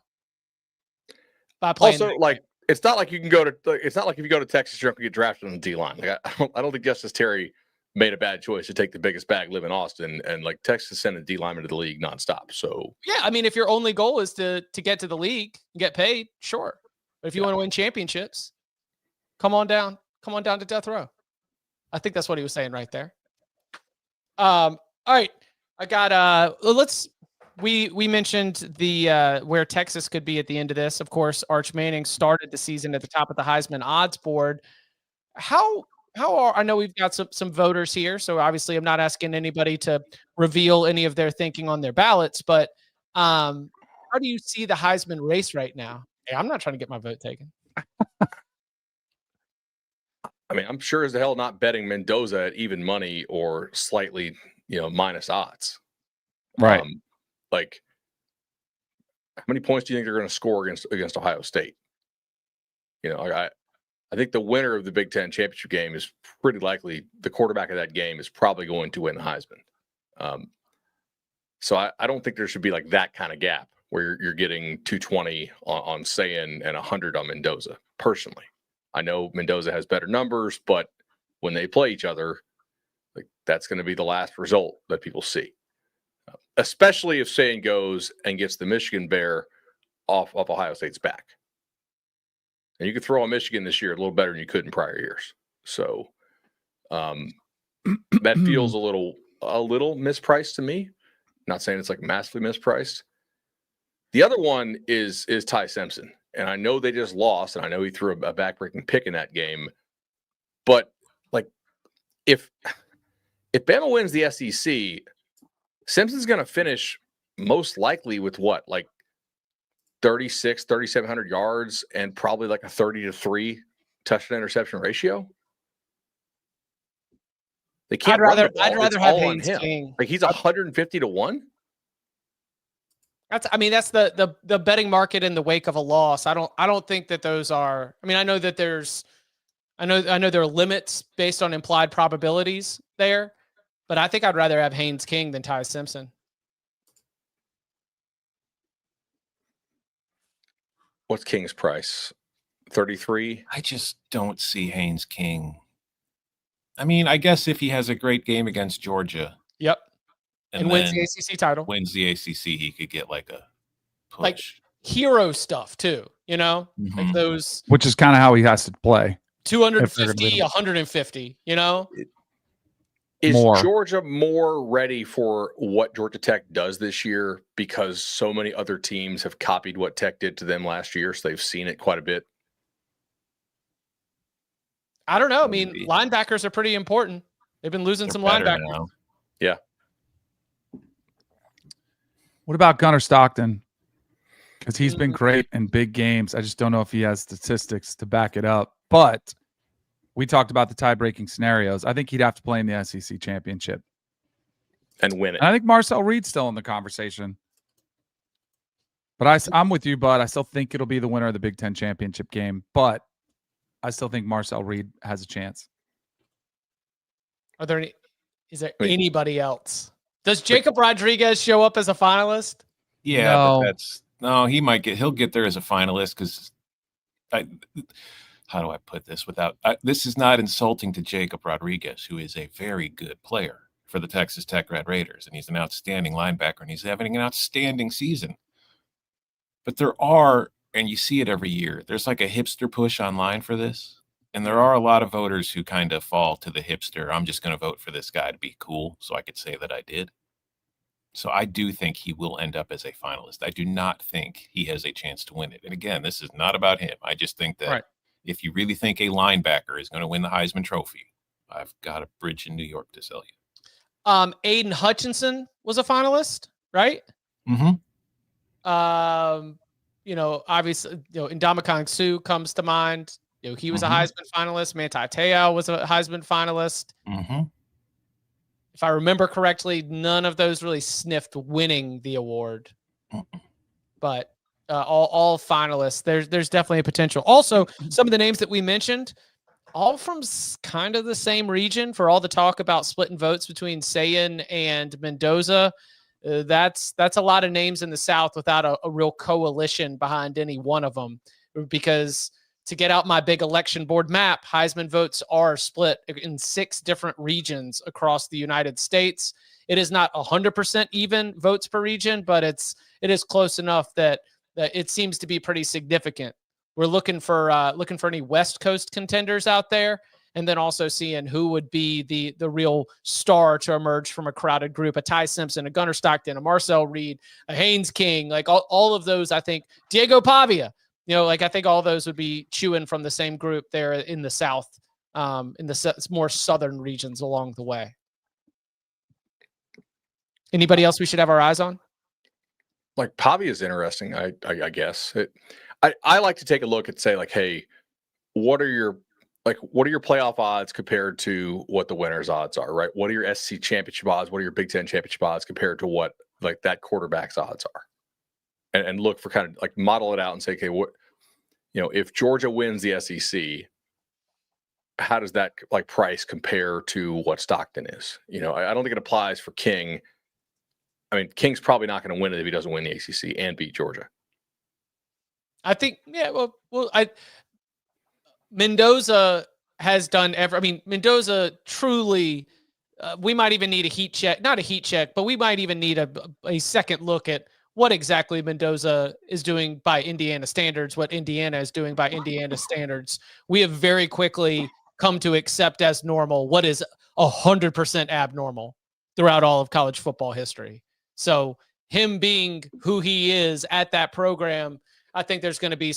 by playing. Also, like, it's not like you can go to. It's not like if you go to Texas, you're going to get drafted on the D line. Like, I don't think Justice Terry made a bad choice to take the biggest bag, live in Austin, and like Texas sent a D lineman to the league nonstop. So yeah, I mean, if your only goal is to get to the league and get paid, sure. But if you want to win championships, come on down to death row. I think that's what he was saying right there. All right, I got we mentioned the where Texas could be at the end of this. Of course, Arch Manning started the season at the top of the Heisman odds board. How are, I know we've got some voters here, so obviously I'm not asking anybody to reveal any of their thinking on their ballots, but how do you see the Heisman race right now? Hey, I'm not trying to get my vote taken. I mean, I'm sure as the hell not betting Mendoza at even money or slightly, minus odds. Right. Like, how many points do you think they're going to score against Ohio State? I think the winner of the Big Ten championship game is pretty likely the quarterback of that game is probably going to win the Heisman. So I don't think there should be like that kind of gap where you're getting 220 on Sayin and 100 on Mendoza. Personally, I know Mendoza has better numbers, but when they play each other, like that's going to be the last result that people see. Especially if Sayin goes and gets the Michigan Bear off Ohio State's back. And you could throw on Michigan this year a little better than you could in prior years. So that feels a little mispriced to me. Not saying it's like massively mispriced. The other one is Ty Simpson. And I know they just lost, and I know he threw a backbreaking pick in that game. But like if Bama wins the SEC, Simpson's going to finish most likely with what, like 3,700 yards and probably like a 30-3 touchdown interception ratio. They can't run the ball. I'd rather it's have all Haynes on him. King. Like he's 150-1. That's the betting market in the wake of a loss. I don't think that those are. I mean, I know that I know there are limits based on implied probabilities there, but I think I'd rather have Haynes King than Ty Simpson. What's King's price? 33. I just don't see Haynes King. I mean, I guess if he has a great game against Georgia. Yep. And wins the then ACC title. Wins the ACC, he could get like a push. Like hero stuff too, like those. Which is kind of how he has to play. 250, 150, Is More. Georgia more ready for what Georgia Tech does this year because so many other teams have copied what Tech did to them last year, so they've seen it quite a bit? I don't know. I mean, linebackers are pretty important. They've been losing some linebackers. Now. Yeah. What about Gunnar Stockton? Because he's been great in big games. I just don't know if he has statistics to back it up. But we talked about the tie-breaking scenarios. I think he'd have to play in the SEC championship and win it. And I think Marcel Reed's still in the conversation. But I'm with you, Bud. I still think it'll be the winner of the Big Ten championship game. But I still think Marcel Reed has a chance. Is there anybody else? Does Jacob Rodriguez show up as a finalist? Yeah, but he might he'll get there as a finalist because how do I put this this is not insulting to Jacob Rodriguez, who is a very good player for the Texas Tech Red Raiders, and he's an outstanding linebacker, and he's having an outstanding season. But there are, and you see it every year, there's like a hipster push online for this, and there are a lot of voters who kind of fall to the hipster, I'm just going to vote for this guy to be cool so I could say that I did. So I do think he will end up as a finalist. I do not think he has a chance to win it. And again, this is not about him. I just think that if you really think a linebacker is going to win the Heisman Trophy, I've got a bridge in New York to sell you. Aiden Hutchinson was a finalist, right? Mm-hmm. Obviously, Ndamukong Suh comes to mind. He was a Heisman finalist. Manti Te'o was a Heisman finalist. Mm-hmm. If I remember correctly, none of those really sniffed winning the award. But all finalists, there's definitely a potential. Also, some of the names that we mentioned, all from kind of the same region. For all the talk about splitting votes between Sayin and Mendoza, that's a lot of names in the South without a real coalition behind any one of them. Because to get out my big election board map, Heisman votes are split in 6 different regions across the United States. It is not 100% even votes per region, but it is close enough that it seems to be pretty significant. We're looking for any West Coast contenders out there, and then also seeing who would be the real star to emerge from a crowded group. A Ty Simpson, a Gunnar Stockton, a Marcel Reed, a Haynes King, like all of those. I think Diego Pavia. I think all those would be chewing from the same group there in the South, in the more southern regions along the way. Anybody else we should have our eyes on? Like Pavia is interesting, I guess. I like to take a look and say, like, hey, what are your playoff odds compared to what the winner's odds are, right? What are your SEC championship odds? What are your Big Ten championship odds compared to what like that quarterback's odds are? And look for kind of like model it out and say, okay, what, if Georgia wins the SEC, how does that like price compare to what Stockton is? I don't think it applies for King. I mean, King's probably not going to win it if he doesn't win the ACC and beat Georgia. I think, Mendoza has done Mendoza truly, we might even need a heat check, not a heat check, but we might even need a second look at what exactly Mendoza is doing by Indiana standards, what Indiana is doing by Indiana standards. We have very quickly come to accept as normal what is 100% abnormal throughout all of college football history. So him being who he is at that program, I think there's going to be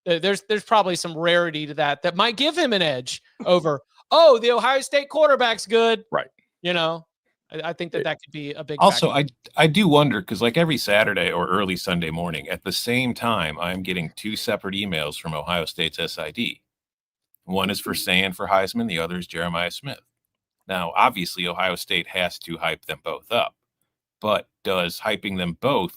there's probably some rarity to that might give him an edge over, the Ohio State quarterback's good. Right. I think that could be a big also factor. I do wonder, because like every Saturday or early Sunday morning at the same time, I'm getting 2 separate emails from Ohio State's SID. One is for Sayin for Heisman, the other is Jeremiah Smith. Now, obviously, Ohio State has to hype them both up, but does hyping them both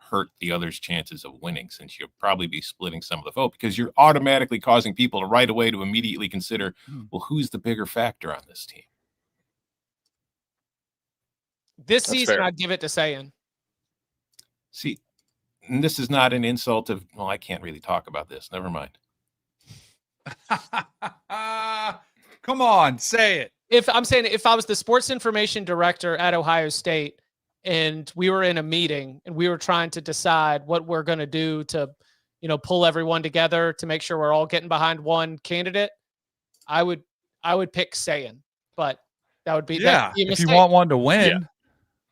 hurt the other's chances of winning, since you'll probably be splitting some of the vote because you're automatically causing people to right away to immediately consider, well, who's the bigger factor on this team? This season, I'd give it to Sayin. See, and this is not an insult of, I can't really talk about this. Never mind. Come on, say it. If I was the sports information director at Ohio State and we were in a meeting and we were trying to decide what we're going to do to, pull everyone together to make sure we're all getting behind one candidate, I would pick Sayin, but that would be Yeah. that'd be a If mistake. you want one to win,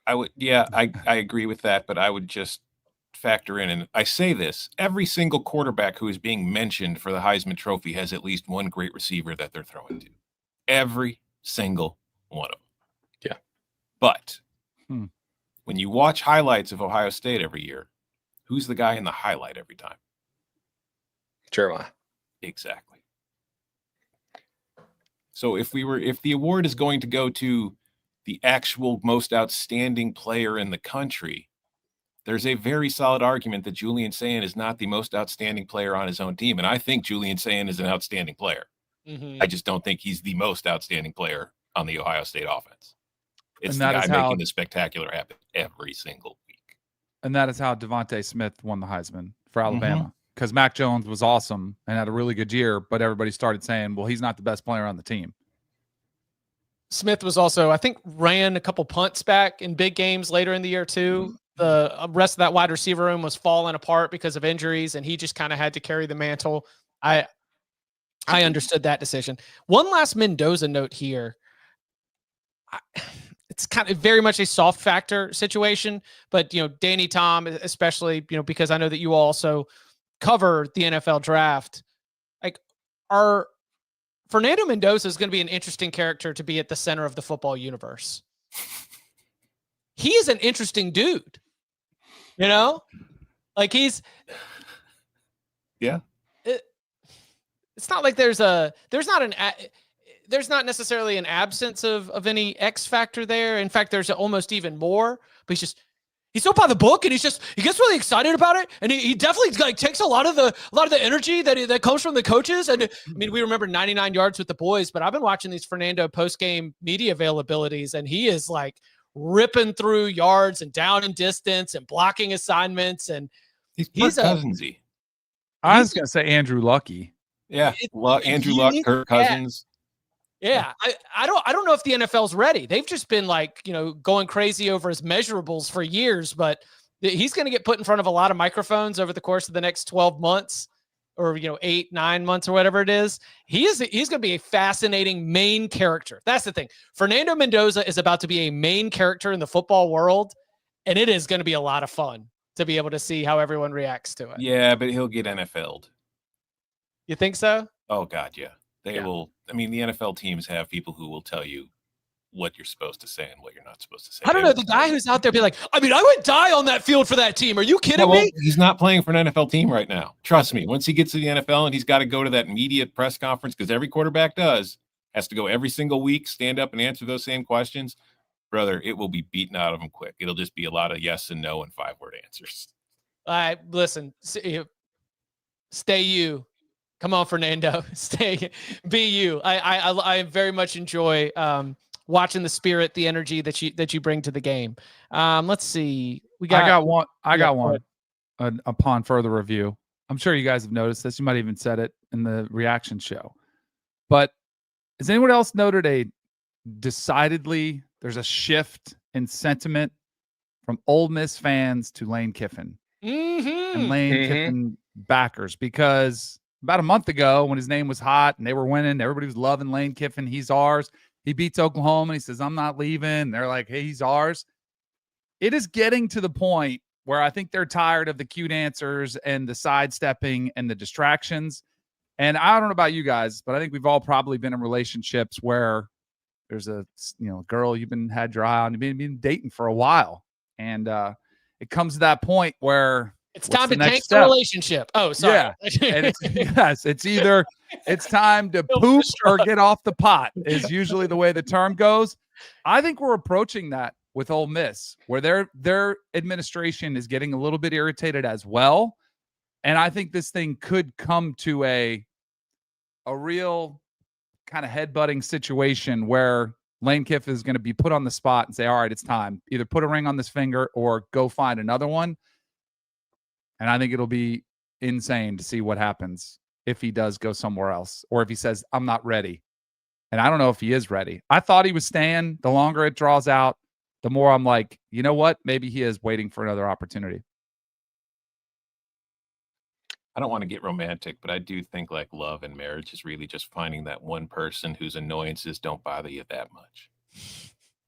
I would. Yeah, I agree with that, but I would just factor in, and I say this, every single quarterback who is being mentioned for the Heisman Trophy has at least one great receiver that they're throwing to. Every single one of them. Yeah. But when you watch highlights of Ohio State every year, who's the guy in the highlight every time? Jeremiah. Exactly. So if the award is going to go to the actual most outstanding player in the country, there's a very solid argument that Julian Sayin is not the most outstanding player on his own team. And I think Julian Sayin is an outstanding player. I just don't think he's the most outstanding player on the Ohio State offense. It's the guy making the spectacular happen every single week. And that is how Devontae Smith won the Heisman for Alabama. Because Mac Jones was awesome and had a really good year, but everybody started saying, well, he's not the best player on the team. Smith was also, I think, ran a couple punts back in big games later in the year too. The rest of that wide receiver room was falling apart because of injuries, and he just kind of had to carry the mantle. I understood that decision. One last Mendoza note here. It's kind of very much a soft factor situation, but Danny Tom, especially, because I know that you also cover the NFL draft. Like, Fernando Mendoza is going to be an interesting character to be at the center of the football universe. He is an interesting dude, like he's, yeah. It's not like there's not necessarily an absence of any X factor there. In fact, there's almost even more, but he's so by the book, and he gets really excited about it. And he definitely takes a lot of the energy that comes from the coaches. And I mean, we remember 99 yards with the boys, but I've been watching these Fernando post-game media availabilities, and he is like ripping through yards and down and distance and blocking assignments. And he's Cousins-y. I was going to say Andrew Lucky. Yeah. Andrew Luck, Kirk Cousins. Yeah. I don't know if the NFL's ready. They've just been going crazy over his measurables for years, but he's going to get put in front of a lot of microphones over the course of the next 12 months or, 8-9 months or whatever it is. He's going to be a fascinating main character. That's the thing. Fernando Mendoza is about to be a main character in the football world, and it is going to be a lot of fun to be able to see how everyone reacts to it. Yeah, but he'll get NFL'd. You think so? Oh, God, yeah. They will. I mean, the NFL teams have people who will tell you what you're supposed to say and what you're not supposed to say. I don't know. The guy who's out there be like, I would die on that field for that team. Are you kidding me? He's not playing for an NFL team right now. Trust me. Once he gets to the NFL and he's got to go to that media press conference, because every quarterback has to go every single week, stand up and answer those same questions. Brother, it will be beaten out of him quick. It'll just be a lot of yes and no and 5-word answers. Listen, stay you. Come on, Fernando. Be you. I very much enjoy watching the spirit, the energy that you bring to the game. Let's see. I got one. Upon further review, I'm sure you guys have noticed this. You might have even said it in the reaction show. But has anyone else noted decidedly there's a shift in sentiment from Ole Miss fans to Lane Kiffin and Lane Kiffin backers? Because about a month ago, when his name was hot and they were winning, everybody was loving Lane Kiffin. He's ours. He beats Oklahoma and he says, I'm not leaving. And they're like, hey, he's ours. It is getting to the point where I think they're tired of the cute answers and the sidestepping and the distractions. And I don't know about you guys, but I think we've all probably been in relationships where there's a girl you've had your eye on, you've been dating for a while. And it comes to that point where it's time to tank the relationship. Oh, sorry. Yeah. And it's either it's time to poop or get off the pot is usually the way the term goes. I think we're approaching that with Ole Miss, where their administration is getting a little bit irritated as well. And I think this thing could come to a real kind of headbutting situation where Lane Kiffin is going to be put on the spot and say, all right, it's time. Either put a ring on this finger or go find another one. And I think it'll be insane to see what happens if he does go somewhere else, or if he says, I'm not ready. And I don't know if he is ready. I thought he was staying. The longer it draws out, the more I'm like, you know what? Maybe he is waiting for another opportunity. I don't want to get romantic, but I do think like love and marriage is really just finding that one person whose annoyances don't bother you that much.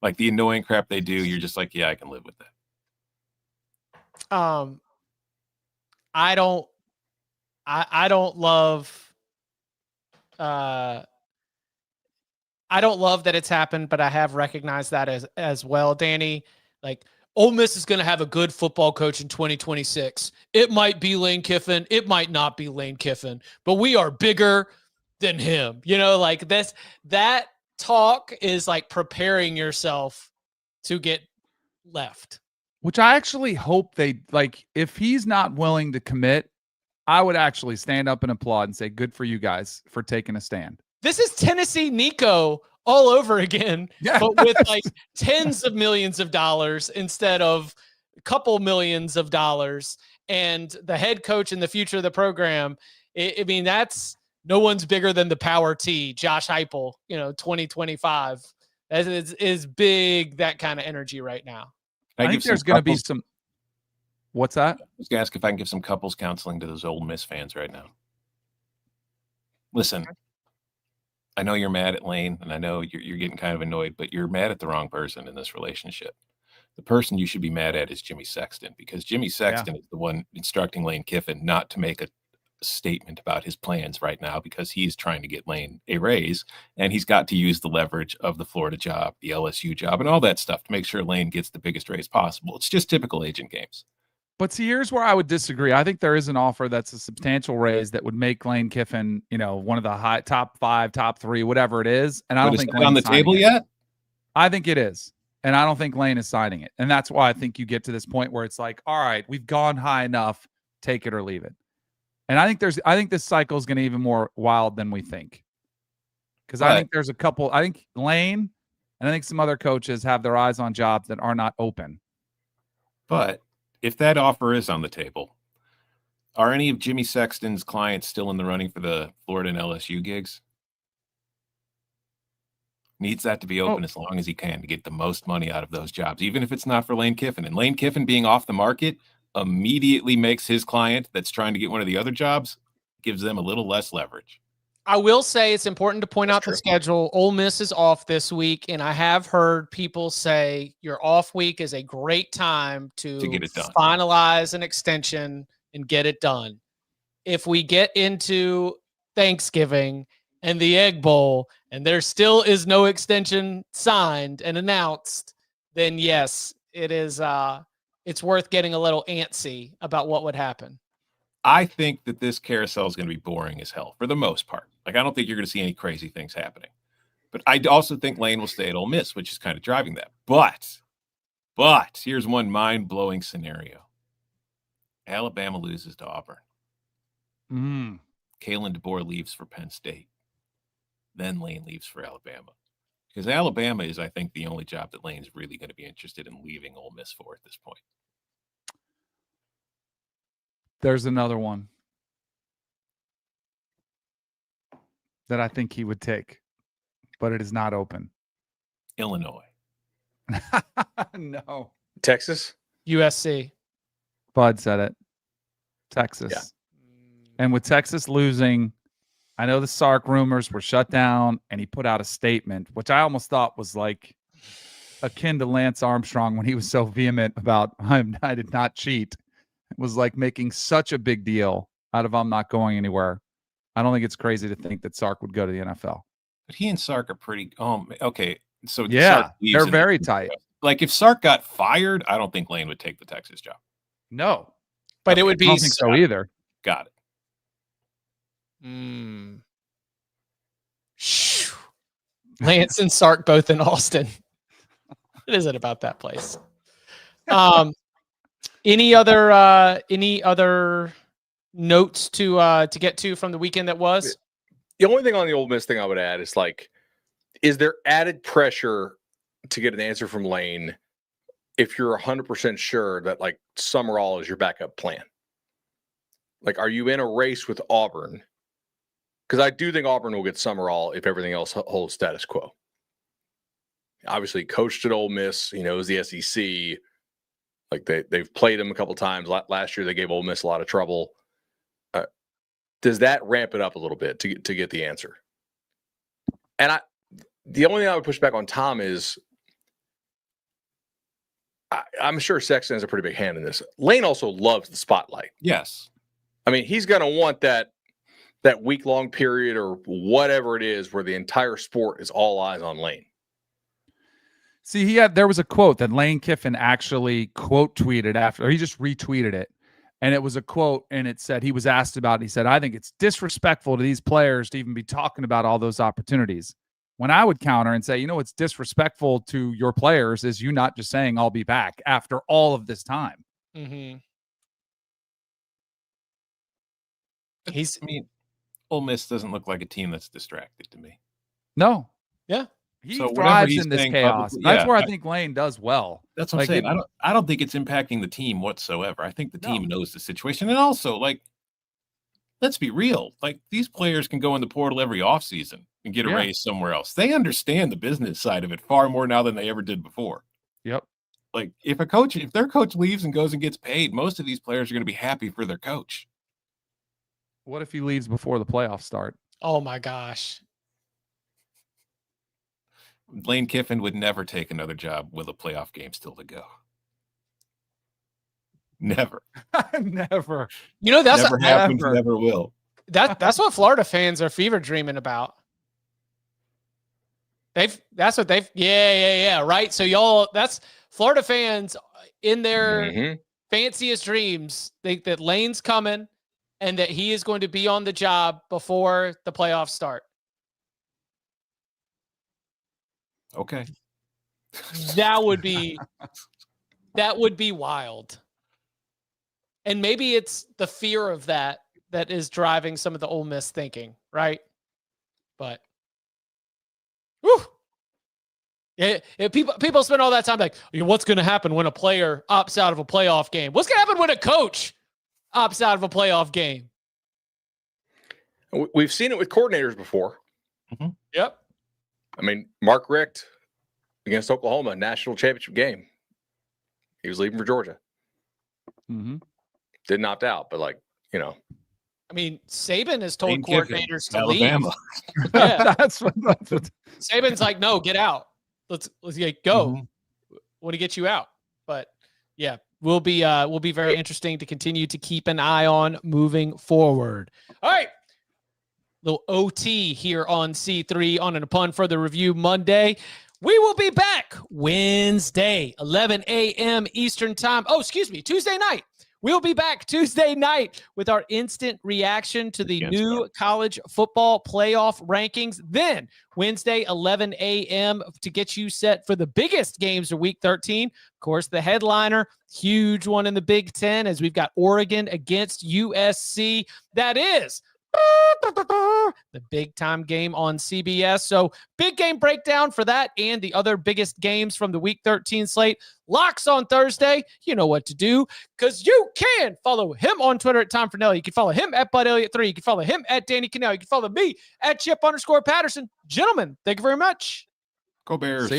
Like the annoying crap they do, you're just like, yeah, I can live with that. I don't love I don't love that it's happened, but I have recognized that as well, Danny. Like, Ole Miss is going to have a good football coach in 2026. It might be Lane Kiffin. It might not be Lane Kiffin, but we are bigger than him. You know, like that talk is like preparing yourself to get left. Which I actually hope they, like, if he's not willing to commit, I would actually stand up and applaud and say, good for you guys for taking a stand. This is Tennessee Nico all over again, but with like tens of millions of dollars instead of a couple millions of dollars. And the head coach in the future of the program, I mean, that's no one's bigger than the power T, Josh Heupel, 2025. That is big, that kind of energy right now. I think there's going to be some. What's that? I was going to ask if I can give some couples counseling to those Ole Miss fans right now. Listen, I know you're mad at Lane, and I know you're getting kind of annoyed, but you're mad at the wrong person in this relationship. The person you should be mad at is Jimmy Sexton, because Jimmy Sexton is the one instructing Lane Kiffin not to make a statement about his plans right now, because he's trying to get Lane a raise, and he's got to use the leverage of the Florida job, the LSU job, and all that stuff to make sure Lane gets the biggest raise possible. It's just typical agent games. But see, here's where I would disagree. I think there is an offer that's a substantial raise that would make Lane Kiffin, one of the high top 5, top 3, whatever it is. And I don't think Lane's on the table yet. I think it is. And I don't think Lane is signing it. And that's why I think you get to this point where it's like, all right, we've gone high enough, take it or leave it. And I think this cycle is going to be even more wild than we think. Because I think there's a couple, I think Lane and I think some other coaches have their eyes on jobs that are not open. But if that offer is on the table, are any of Jimmy Sexton's clients still in the running for the Florida and LSU gigs? Needs that to be open as long as he can to get the most money out of those jobs, even if it's not for Lane Kiffin. And Lane Kiffin being off the market immediately makes his client that's trying to get one of the other jobs, gives them a little less leverage. I will say it's important to point out the schedule. Ole Miss is off this week, and I have heard people say your off week is a great time to get it done, finalize an extension and get it done. If we get into Thanksgiving and the Egg Bowl and there still is no extension signed and announced, then yes, it is. It's worth getting a little antsy about what would happen. I think that this carousel is going to be boring as hell for the most part. Like, I don't think you're going to see any crazy things happening. But I also think Lane will stay at Ole Miss, which is kind of driving that. But here's one mind-blowing scenario. Alabama loses to Auburn. Kalen DeBoer leaves for Penn State. Then Lane leaves for Alabama. Because Alabama is, I think, the only job that Lane's really going to be interested in leaving Ole Miss for at this point. There's another one that I think he would take, but it is not open. Illinois. No. Texas? USC. Bud said it. Texas. Yeah. And with Texas losing, I know the Sark rumors were shut down, and he put out a statement, which I almost thought was like akin to Lance Armstrong when he was so vehement about I did not cheat. It was like making such a big deal out of I'm not going anywhere. I don't think it's crazy to think that Sark would go to the NFL. But he and Sark are pretty okay. So yeah, they're very tight. Like if Sark got fired, I don't think Lane would take the Texas job. No. But it would be I don't think so either. Got it. Lance and Sark both in Austin. What is it about that place? Any other notes to get to from the weekend that was? The only thing on the Ole Miss thing I would add is like, is there added pressure to get an answer from Lane if you're 100% sure that like Summerall is your backup plan? Like, are you in a race with Auburn because I do think Auburn will get Summerall if everything else holds status quo. Obviously, coached at Ole Miss. He knows the SEC. Like they've played him a couple times. Last year, they gave Ole Miss a lot of trouble. Does that ramp it up a little bit to get the answer? And the only thing I would push back on Tom is I'm sure Sexton has a pretty big hand in this. Lane also loves the spotlight. Yes. I mean, he's going to want that week-long period or whatever it is where the entire sport is all eyes on Lane. See, there was a quote that Lane Kiffin actually quote tweeted after, or he just retweeted it. And it was a quote, and it said, he was asked about it. He said, I think it's disrespectful to these players to even be talking about all those opportunities. When I would counter and say, what's disrespectful to your players is you not just saying, I'll be back after all of this time. Mm-hmm. Ole Miss doesn't look like a team that's distracted to me. No. Yeah. He so thrives in this chaos. Publicly, that's where I think Lane does well. That's what I'm saying. I don't think it's impacting the team whatsoever. I think the team knows the situation. And also, let's be real. These players can go in the portal every offseason and get a raise somewhere else. They understand the business side of it far more now than they ever did before. Yep. If their coach leaves and goes and gets paid, most of these players are going to be happy for their coach. What if he leaves before the playoffs start? Oh my gosh. Lane Kiffin would never take another job with a playoff game still to go. Never. Never. That's never happens, never will. That's what Florida fans are fever dreaming about. That's what they've right. So that's Florida fans in their fanciest dreams think that Lane's coming and that he is going to be on the job before the playoffs start. Okay. That would be wild. And maybe it's the fear of that is driving some of the Ole Miss thinking, right? But people spend all that time what's going to happen when a player opts out of a playoff game? What's going to happen when a coach opts out of a playoff game? We've seen it with coordinators before. Mm-hmm. Yep. I mean, Mark Richt against Oklahoma, national championship game. He was leaving for Georgia. Mm-hmm. Didn't opt out, but I mean, Saban has told Lane coordinators Kiffin, to Alabama. leave. Yeah. that's what Saban's like, no, get out. Let's go. Mm-hmm. Want to get you out. But yeah, will be very interesting to continue to keep an eye on moving forward. All right. Little OT here on C3 on and upon further review Monday. We will be back Wednesday, 11 a.m. Eastern time. Oh, excuse me, Tuesday night. We'll be back Tuesday night with our instant reaction to the new college football playoff rankings. Then Wednesday, 11 a.m. to get you set for the biggest games of Week 13. Of course, the headliner, huge one in the Big Ten as we've got Oregon against USC. That is the big time game on CBS. So big game breakdown for that and the other biggest games from the Week 13 slate. Locks on Thursday. You know what to do because you can follow him on Twitter at Tom Fornelli. You can follow him at Bud Elliott 3. You can follow him at Danny Kanell. You can follow me at Chip _Patterson. Gentlemen, thank you very much. Go Bears.